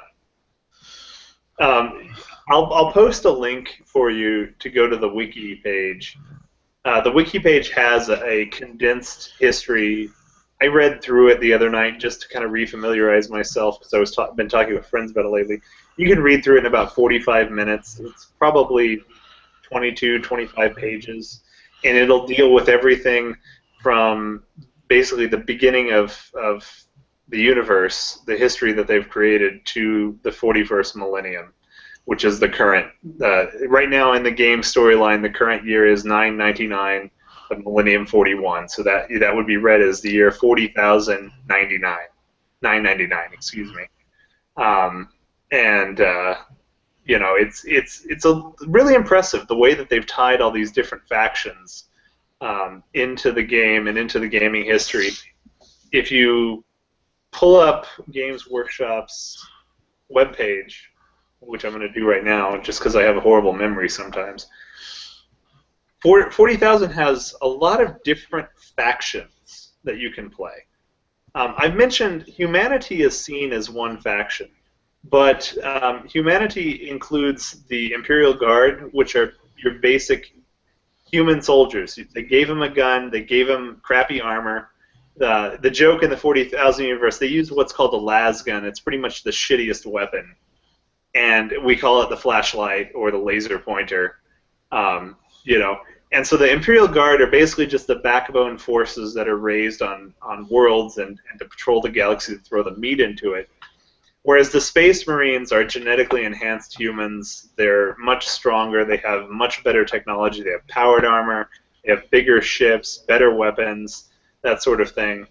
C: I'll post a link for you to go to the wiki page. The wiki page has a condensed history. I read through it the other night just to kind of refamiliarize myself because been talking with friends about it lately. You can read through it in about 45 minutes. It's probably 22, 25 pages, and it'll deal with everything from basically the beginning of the universe, the history that they've created, to the 41st millennium, which is the current. Right now in the game storyline, the current year is 999 of Millennium 41, so that would be read as the year 40,099, 999, excuse me. It's really impressive the way that they've tied all these different factions into the game and into the gaming history. If you pull up Games Workshop's webpage, which I'm going to do right now just because I have a horrible memory sometimes. 40,000 has a lot of different factions that you can play. I mentioned humanity is seen as one faction, but humanity includes the Imperial Guard, which are your basic human soldiers. They gave him a gun, they gave him crappy armor. The joke in the 40,000 universe, they use what's called a las gun. It's pretty much the shittiest weapon, and we call it the flashlight or the laser pointer. You know, and so the Imperial Guard are basically just the backbone forces that are raised on worlds and to patrol the galaxy to throw the meat into it. Whereas the Space Marines are genetically enhanced humans. They're much stronger. They have much better technology. They have powered armor. They have bigger ships, better weapons, that sort of thing.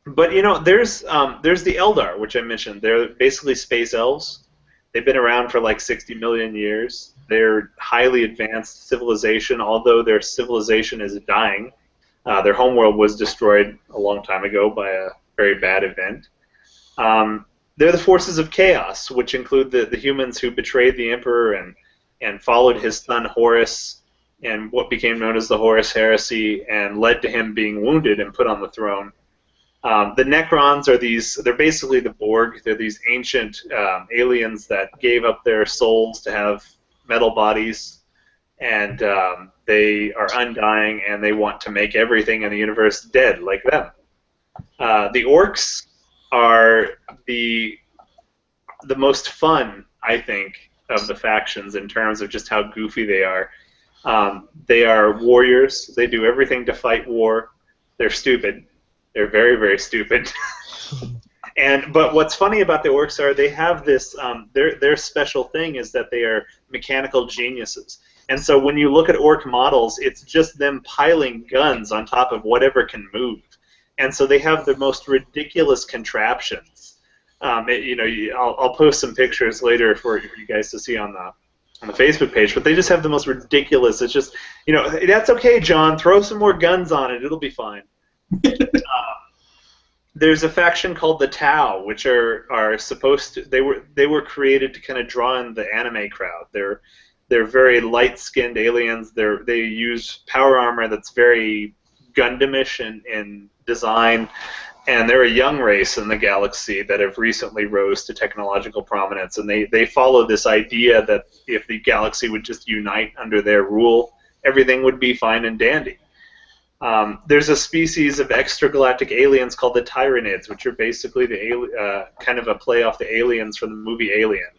C: But you know, there's the Eldar, which I mentioned. They're basically space elves. They've been around for like 60 million years. They're highly advanced civilization, although their civilization is dying. Their homeworld was destroyed a long time ago by a very bad event. They're the forces of chaos, which include the humans who betrayed the Emperor and followed his son Horus and what became known as the Horus Heresy and led to him being wounded and put on the throne. The Necrons are they're basically the Borg. They're these ancient aliens that gave up their souls to have metal bodies, and they are undying, and they want to make everything in the universe dead like them. The Orcs are the most fun, I think, of the factions in terms of just how goofy they are. They are warriors. They do everything to fight war. They're stupid. They're very, very stupid. But what's funny about the Orcs are they have this, their special thing is that they are mechanical geniuses. And so when you look at Orc models, it's just them piling guns on top of whatever can move. And so they have the most ridiculous contraptions. I'll post some pictures later for you guys to see on the Facebook page, but they just have the most ridiculous. It's just, that's okay, John. Throw some more guns on it. It'll be fine. There's a faction called the Tau, which are supposed to. They were created to kind of draw in the anime crowd. They're very light-skinned aliens. They use power armor that's very Gundamish in design, and they're a young race in the galaxy that have recently rose to technological prominence. And they follow this idea that if the galaxy would just unite under their rule, everything would be fine and dandy. There's a species of extragalactic aliens called the Tyranids, which are basically kind of a play off the aliens from the movie Alien.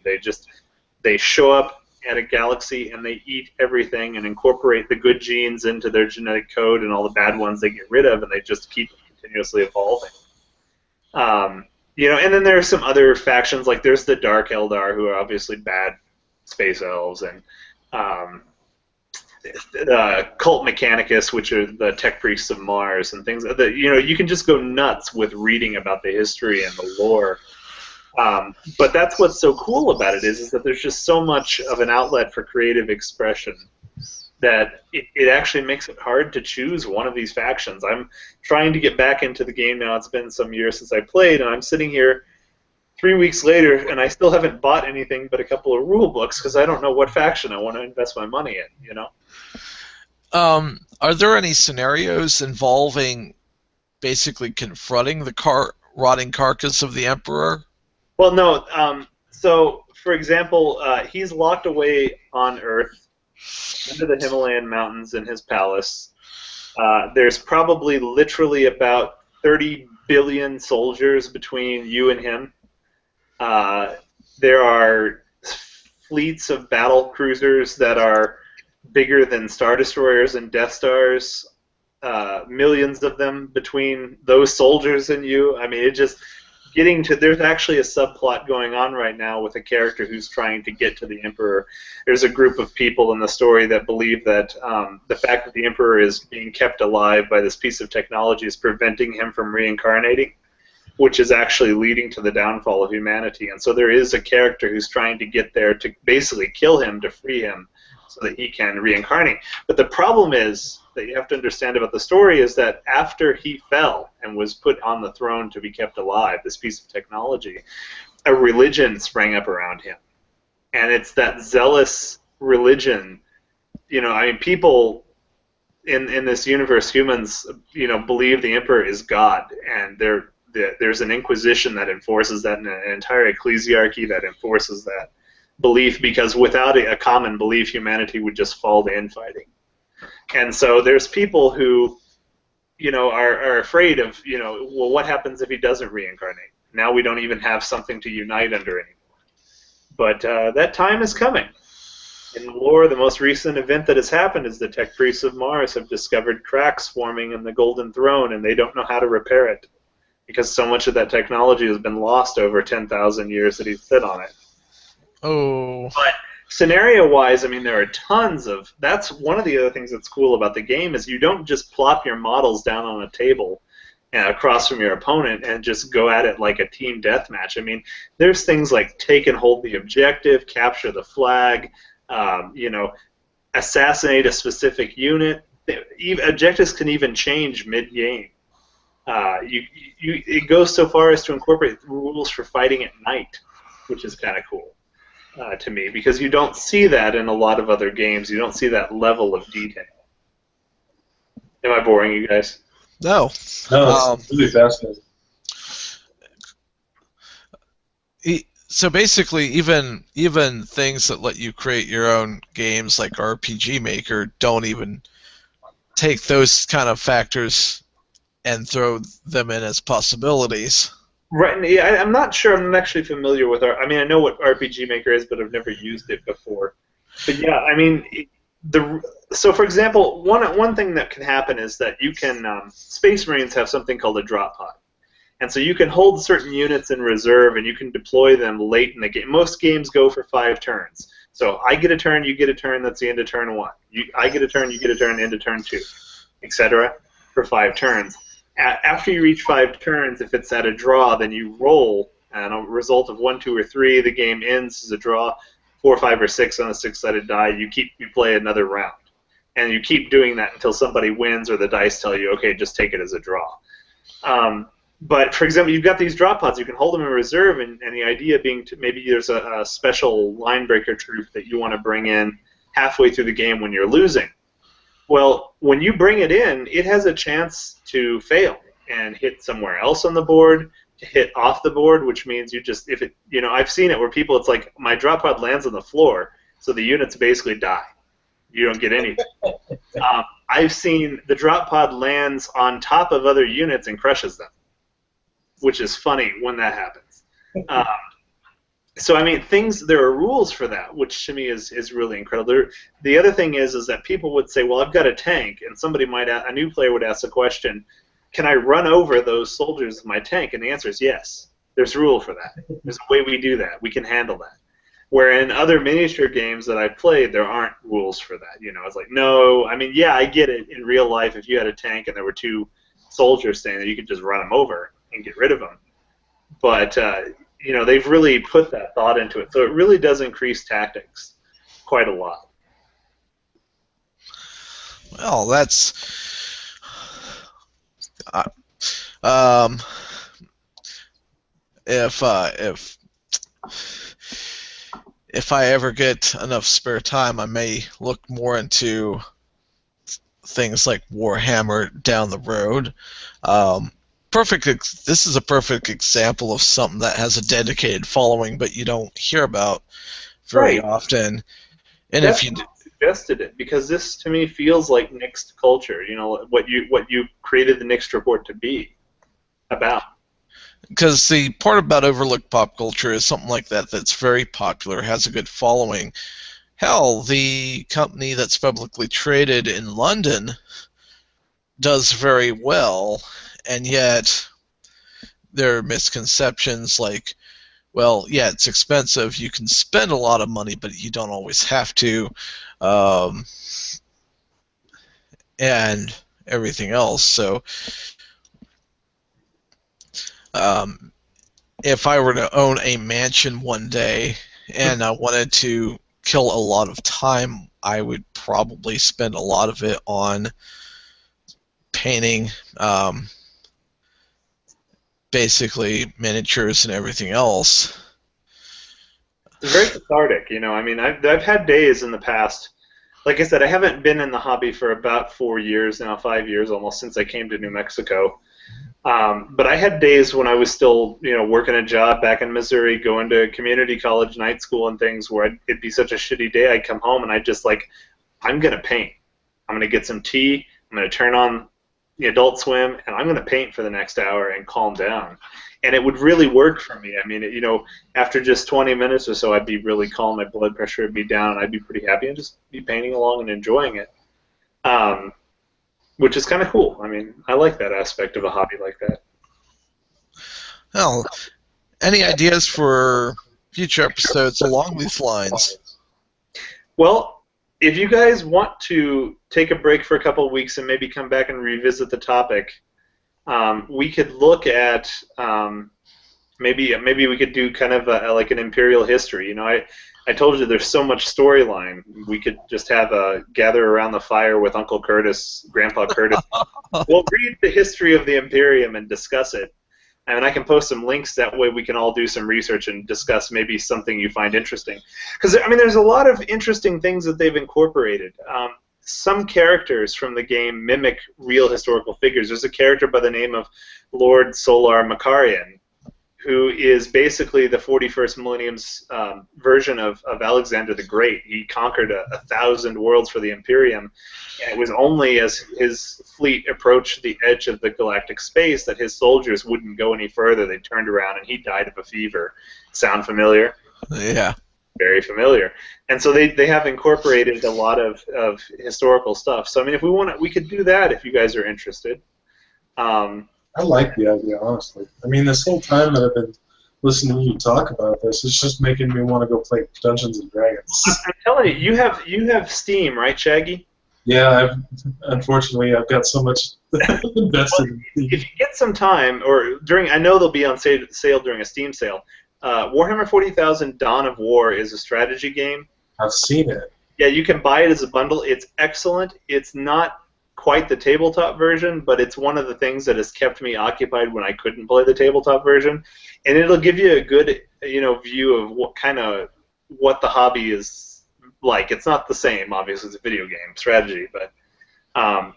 C: They show up at a galaxy and they eat everything and incorporate the good genes into their genetic code, and all the bad ones they get rid of, and they just keep continuously evolving. And then there are some other factions, like there's the Dark Eldar, who are obviously bad space elves, and Cult Mechanicus, which are the tech priests of Mars, and things that you can just go nuts with reading about the history and the lore. But that's what's so cool about it is that there's just so much of an outlet for creative expression that it actually makes it hard to choose one of these factions. I'm trying to get back into the game now. It's been some years since I played, and I'm sitting here 3 weeks later, and I still haven't bought anything but a couple of rule books because I don't know what faction I want to invest my money in,
A: Are there any scenarios involving basically confronting the rotting carcass of the Emperor?
C: Well, no. So, for example, he's locked away on Earth under the Himalayan mountains in his palace. There's probably literally about 30 billion soldiers between you and him. There are fleets of battle cruisers that are bigger than Star Destroyers and Death Stars. Millions of them between those soldiers and you. I mean, there's actually a subplot going on right now with a character who's trying to get to the Emperor. There's a group of people in the story that believe that the fact that the Emperor is being kept alive by this piece of technology is preventing him from reincarnating, which is actually leading to the downfall of humanity. And so there is a character who's trying to get there to basically kill him, to free him, so that he can reincarnate. But the problem is that you have to understand about the story is that after he fell and was put on the throne to be kept alive, this piece of technology, a religion sprang up around him. And it's that zealous religion. I mean, people in this universe, humans, believe the emperor is God, and there's an inquisition that enforces that, and an entire ecclesiarchy that enforces that belief, because without a common belief, humanity would just fall to infighting. And so there's people who, are afraid of, well, what happens if he doesn't reincarnate? Now we don't even have something to unite under anymore. But that time is coming. In lore, the most recent event that has happened is the tech priests of Mars have discovered cracks forming in the Golden Throne, and they don't know how to repair it because so much of that technology has been lost over 10,000 years that he's sit on it.
A: Oh.
C: But scenario-wise, I mean, there are tons of... That's one of the other things that's cool about the game is you don't just plop your models down on a table across from your opponent and just go at it like a team deathmatch. I mean, there's things like take and hold the objective, capture the flag, assassinate a specific unit. Objectives can even change mid-game. It goes so far as to incorporate rules for fighting at night, which is kind of cool to me, because you don't see that in a lot of other games. You don't see that level of detail. Am I boring you guys?
A: No.
B: No, it's really fascinating.
A: So basically, even things that let you create your own games like RPG Maker don't even take those kind of factors and throw them in as possibilities.
C: Right. Yeah, I'm not sure. I'm not actually familiar with I mean, I know what RPG Maker is, but I've never used it before. But yeah, I mean, so for example, one thing that can happen is that you can Space Marines have something called a drop pod. And so you can hold certain units in reserve, and you can deploy them late in the game. Most games go for 5 turns. So I get a turn, you get a turn, that's the end of turn 1. I get a turn, you get a turn, end of turn 2, etc. for 5 turns. After you reach 5 turns, if it's at a draw, then you roll, and a result of 1, 2, or 3, the game ends as a draw. 4, 5, or 6 on a 6-sided die, you play another round. And you keep doing that until somebody wins or the dice tell you, okay, just take it as a draw. But, for example, you've got these drop pods. You can hold them in reserve, and the idea being maybe there's a special line breaker troop that you want to bring in halfway through the game when you're losing. Well, when you bring it in, it has a chance to fail and hit somewhere else on the board, to hit off the board, which means I've seen it where people, it's like, my drop pod lands on the floor, so the units basically die. You don't get anything. I've seen the drop pod lands on top of other units and crushes them, which is funny when that happens. So I mean, there are rules for that, which to me is really incredible. The other thing is that people would say, well, I've got a tank, and a new player would ask the question, can I run over those soldiers with my tank? And the answer is yes. There's a rule for that. There's a way we do that. We can handle that. Where in other miniature games that I've played, there aren't rules for that. It's like, no, I mean, yeah, I get it. In real life, if you had a tank and there were 2 soldiers standing there, you could just run them over and get rid of them. But they've really put that thought into it, so it really does increase tactics quite a lot.
A: Well, that's if I ever get enough spare time, I may look more into things like Warhammer down the road. This is a perfect example of something that has a dedicated following, but you don't hear about very often. And
C: That's why I suggested it, because this to me feels like Nixed culture. What you created the Nixed report to be about.
A: Because the part about overlooked pop culture is something like that that's very popular, has a good following. Hell, the company that's publicly traded in London does very well, and yet there are misconceptions like, well, yeah, it's expensive. You can spend a lot of money, but you don't always have to, and everything else. So if I were to own a mansion one day and I wanted to kill a lot of time, I would probably spend a lot of it on painting, basically miniatures and everything else.
C: It's very cathartic, you know. I mean, I've had days in the past. Like I said, I haven't been in the hobby for about 4 years now, 5 years almost since I came to New Mexico. But I had days when I was still, you know, working a job back in Missouri, going to community college, night school, and things where it'd be such a shitty day. I'd come home and I'd just like, I'm gonna paint. I'm gonna get some tea. I'm gonna turn on the Adult Swim, and I'm gonna paint for the next hour and calm down. And it would really work for me. I mean, you know, after just 20 minutes or so, I'd be really calm. My blood pressure would be down, and I'd be pretty happy and just be painting along and enjoying it. Which is kind of cool. I mean, I like that aspect of a hobby like that.
A: Well, any ideas for future episodes along these lines?
C: Well, if you guys want to take a break for a couple of weeks and maybe come back and revisit the topic, we could look at maybe we could do kind of like an imperial history. You know, I told you there's so much storyline. We could just have a gather around the fire with Uncle Curtis, Grandpa Curtis. We'll read the history of the Imperium and discuss it. And I can post some links. That way we can all do some research and discuss maybe something you find interesting. Because, I mean, there's a lot of interesting things that they've incorporated. Some characters from the game mimic real historical figures. There's a character by the name of Lord Solar Makarian, who is basically the 41st millennium's version of Alexander the Great. He conquered 1,000 worlds for the Imperium, and it was only as his fleet approached the edge of the galactic space that his soldiers wouldn't go any further. They turned around, and he died of a fever. Sound familiar?
A: Yeah.
C: Very familiar. And so they have incorporated a lot of historical stuff. So, I mean, if we want, we could do that if you guys are interested.
B: I like the idea, honestly. I mean, this whole time that I've been listening to you talk about this, it's just making me want to go play Dungeons and Dragons.
C: I'm telling you, you have Steam, right, Shaggy?
B: Yeah, unfortunately, I've got so much invested in Steam.
C: If you get some time, or I know they'll be on sale during a Steam sale. Warhammer 40,000 Dawn of War is a strategy game.
B: I've seen it.
C: Yeah, you can buy it as a bundle. It's excellent. It's not quite the tabletop version, but it's one of the things that has kept me occupied when I couldn't play the tabletop version, and it'll give you a good, you know, view of what the hobby is like. It's not the same, obviously, as a video game strategy, but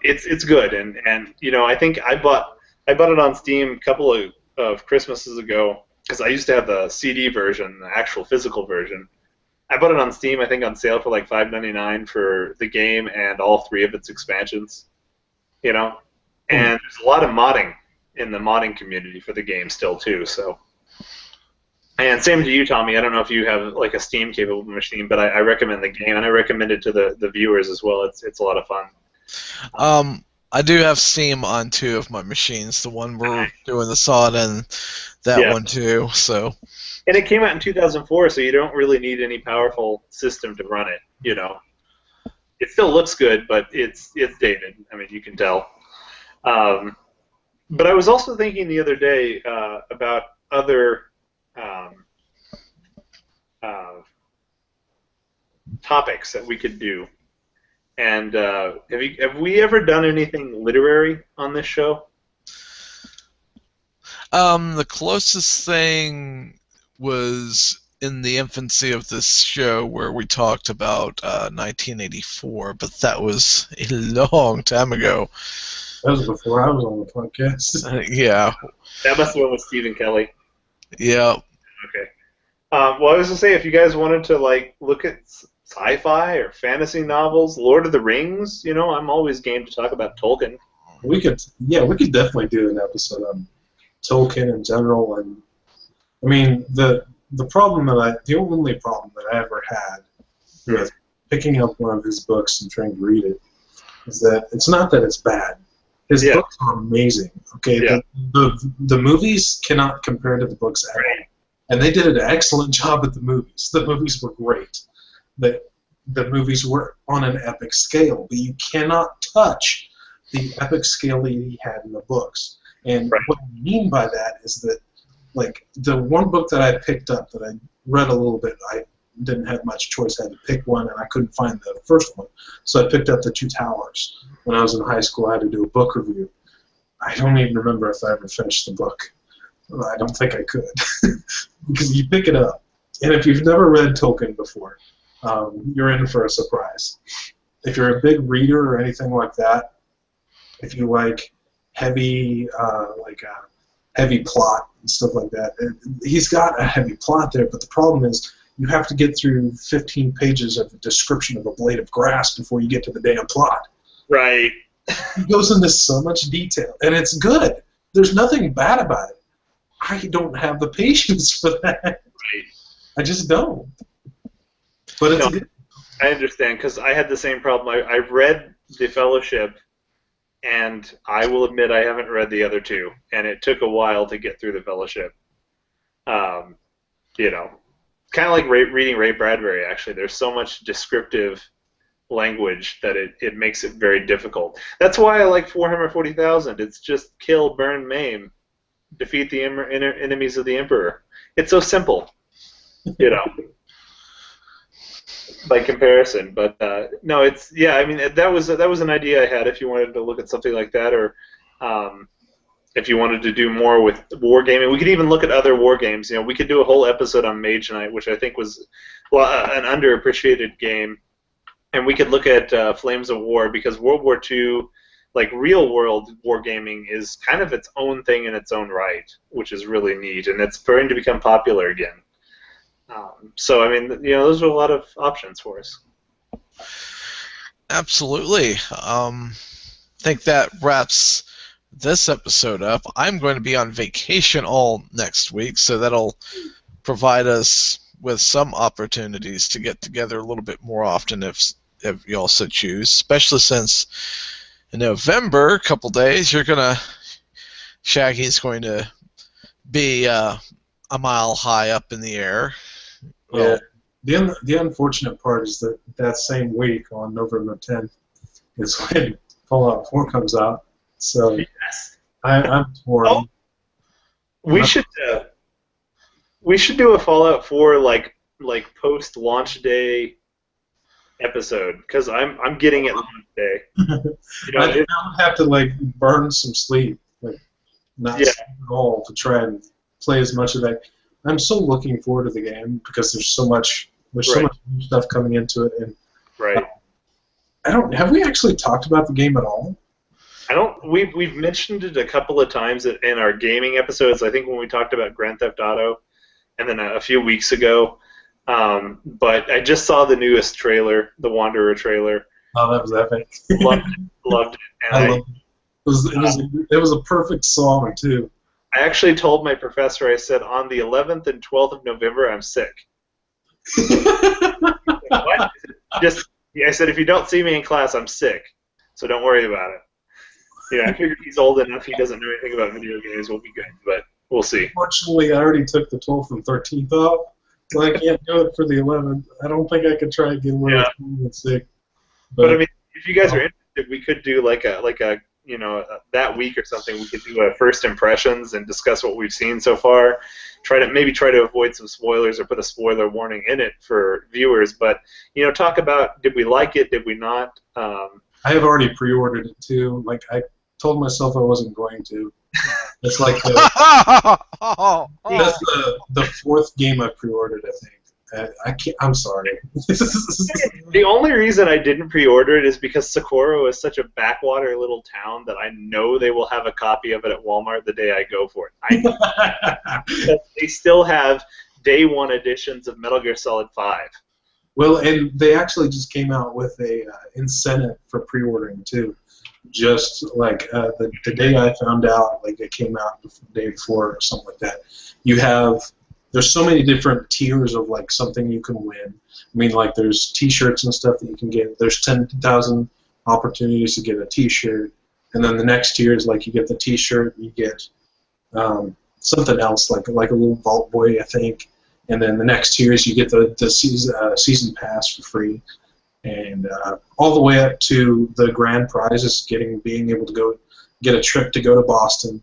C: it's good, and you know, I think I bought it on Steam a couple of Christmases ago because I used to have the CD version, the actual physical version. I bought it on Steam, I think, on sale for like $5.99 for the game and all 3 of its expansions. You know, and there's a lot of modding in the modding community for the game still too. So, and same to you, Tommy. I don't know if you have like a Steam capable machine, but I recommend the game, and I recommend it to the viewers as well. It's a lot of fun.
A: I do have Steam on 2 of my machines. The one we're doing this on, and that one too. So.
C: And it came out in 2004, so you don't really need any powerful system to run it. You know. It still looks good, but it's dated. I mean, you can tell. But I was also thinking the other day about other topics that we could do. And have we ever done anything literary on this show?
A: The closest thing was in the infancy of this show where we talked about 1984, but that was a long time ago.
B: That was before I was on the podcast.
A: Yeah.
C: That must have been with Stephen Kelly.
A: Yeah.
C: Okay. Well, I was going to say, if you guys wanted to like look at sci-fi or fantasy novels, Lord of the Rings, you know, I'm always game to talk about Tolkien.
B: We could definitely do an episode on Tolkien in general, and I mean the only problem that I ever had with picking up one of his books and trying to read it is that it's not that it's bad. His books are amazing. Okay, the movies cannot compare to the books at all, and they did an excellent job at the movies. The movies were great. The movies were on an epic scale, but you cannot touch the epic scale that he had in the books. And what I mean by that is that, like, the one book that I picked up that I read a little bit, didn't have much choice. I had to pick one, and I couldn't find the first one. So I picked up The Two Towers. When I was in high school, I had to do a book review. I don't even remember if I ever finished the book. I don't think I could. Because you pick it up, and if you've never read Tolkien before, you're in for a surprise. If you're a big reader or anything like that, if you like heavy, heavy plot and stuff like that, he's got a heavy plot there, but the problem is you have to get through 15 pages of a description of a blade of grass before you get to the damn plot.
C: Right.
B: He goes into so much detail, and it's good. There's nothing bad about it. I don't have the patience for that.
C: Right.
B: I just don't. But it's good.
C: I understand, because I had the same problem. I read The Fellowship, and I will admit I haven't read the other two, and it took a while to get through The Fellowship. You know, kind of like reading Ray Bradbury, actually. There's so much descriptive language that it makes it very difficult. That's why I like Warhammer 40,000. It's just kill, burn, maim, defeat the enemies of the Emperor. It's so simple, you know, by comparison. But no, it's I mean that was an idea I had. If you wanted to look at something like that, or if you wanted to do more with wargaming, we could even look at other war games. You know, we could do a whole episode on Mage Knight, which I think was an underappreciated game. And we could look at Flames of War, because World War II, like real-world wargaming, is kind of its own thing in its own right, which is really neat, and it's starting to become popular again. So, I mean, you know, those are a lot of options for us.
A: Absolutely. I think that wraps this episode up. I'm going to be on vacation all next week, so that'll provide us with some opportunities to get together a little bit more often if you also choose, especially since in November, a couple days, Shaggy's going to be a mile high up in the air.
B: Well, the unfortunate part is that same week on November 10th is when Fallout 4 comes out. So
C: yes.
B: I'm torn.
C: Oh, we should do a Fallout 4 like post-launch day episode, because I'm getting it launch day. You know,
B: I would have to burn some sleep, not sleep at all, to try and play as much of that. I'm so looking forward to the game because there's so much new stuff coming into it, and have we actually talked about the game at all?
C: We've mentioned it a couple of times in our gaming episodes. I think when we talked about Grand Theft Auto, and then a few weeks ago. But I just saw the newest trailer, the Wanderer trailer.
B: Oh, that was epic.
C: Loved it. And
B: it was a perfect song too.
C: I actually told my professor, I said, on the 11th and 12th of November, I'm sick. What? I said, if you don't see me in class, I'm sick. So don't worry about it. You know, I figured he's old enough, he doesn't know anything about video games, we'll be good, but we'll see.
B: Fortunately, I already took the 12th and 13th off, so I can't do it for the 11th. I don't think I could try and get away with being sick.
C: But I mean, if you guys are interested, we could do like a you know, that week or something. We could do a first impressions and discuss what we've seen so far. Try to avoid some spoilers or put a spoiler warning in it for viewers. But you know, talk about, did we like it? Did we not?
B: I have already pre-ordered it too. I told myself I wasn't going to. It's like that's the fourth game I pre-ordered, I think. I can't. I'm sorry.
C: The only reason I didn't pre-order it is because Socorro is such a backwater little town that I know they will have a copy of it at Walmart the day I go for it. I know. They still have day one editions of Metal Gear Solid 5.
B: Well, and they actually just came out with a incentive for pre-ordering too. Just like the day I found out, it came out the day before or something like that. There's so many different tiers of something you can win. I mean, there's T-shirts and stuff that you can get. There's 10,000 opportunities to get a T-shirt, and then the next tier is you get the T-shirt, you get something else like a little Vault Boy, I think, and then the next tier is you get the season pass for free, and all the way up to the grand prize is being able to go get a trip to go to Boston.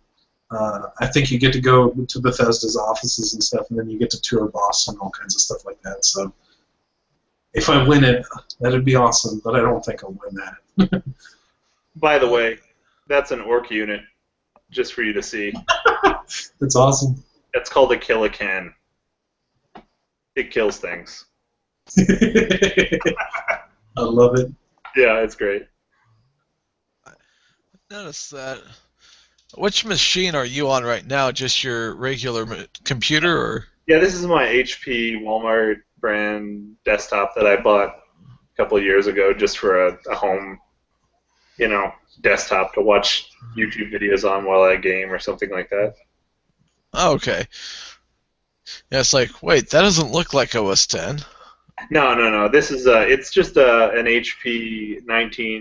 B: I think you get to go to Bethesda's offices and stuff, and then you get to tour Boston, all kinds of stuff like that. So If I win it, that'd be awesome, but I don't think I'll win that.
C: By the way, that's an orc unit, just for you to see.
B: That's awesome.
C: It's called a Killacan. It kills things.
B: I love it.
C: Yeah, it's great.
A: Notice that. Which machine are you on right now? Just your regular computer, or?
C: Yeah, this is my HP Walmart brand desktop that I bought a couple of years ago just for a home, desktop to watch YouTube videos on while I game or something like that.
A: Oh, okay. Yeah, it's like, wait, that doesn't look like OS 10.
C: No. This is it's just an HP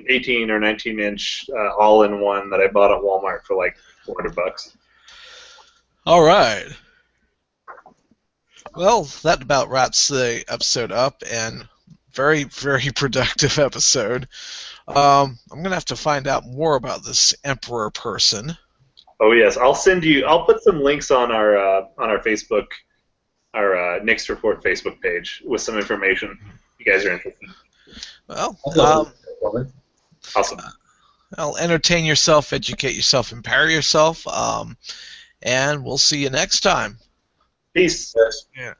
C: 18 or 19-inch all-in-one that I bought at Walmart for like $400.
A: All right. Well, that about wraps the episode up, and very, very productive episode. I'm gonna have to find out more about this Emperor person.
C: Oh yes, I'll put some links on our Facebook, our Nick's Report Facebook page with some information. If you guys are interested.
A: Well,
C: Awesome.
A: Well, entertain yourself, educate yourself, empower yourself, and we'll see you next time.
C: Peace.
B: Yes.
A: Yeah.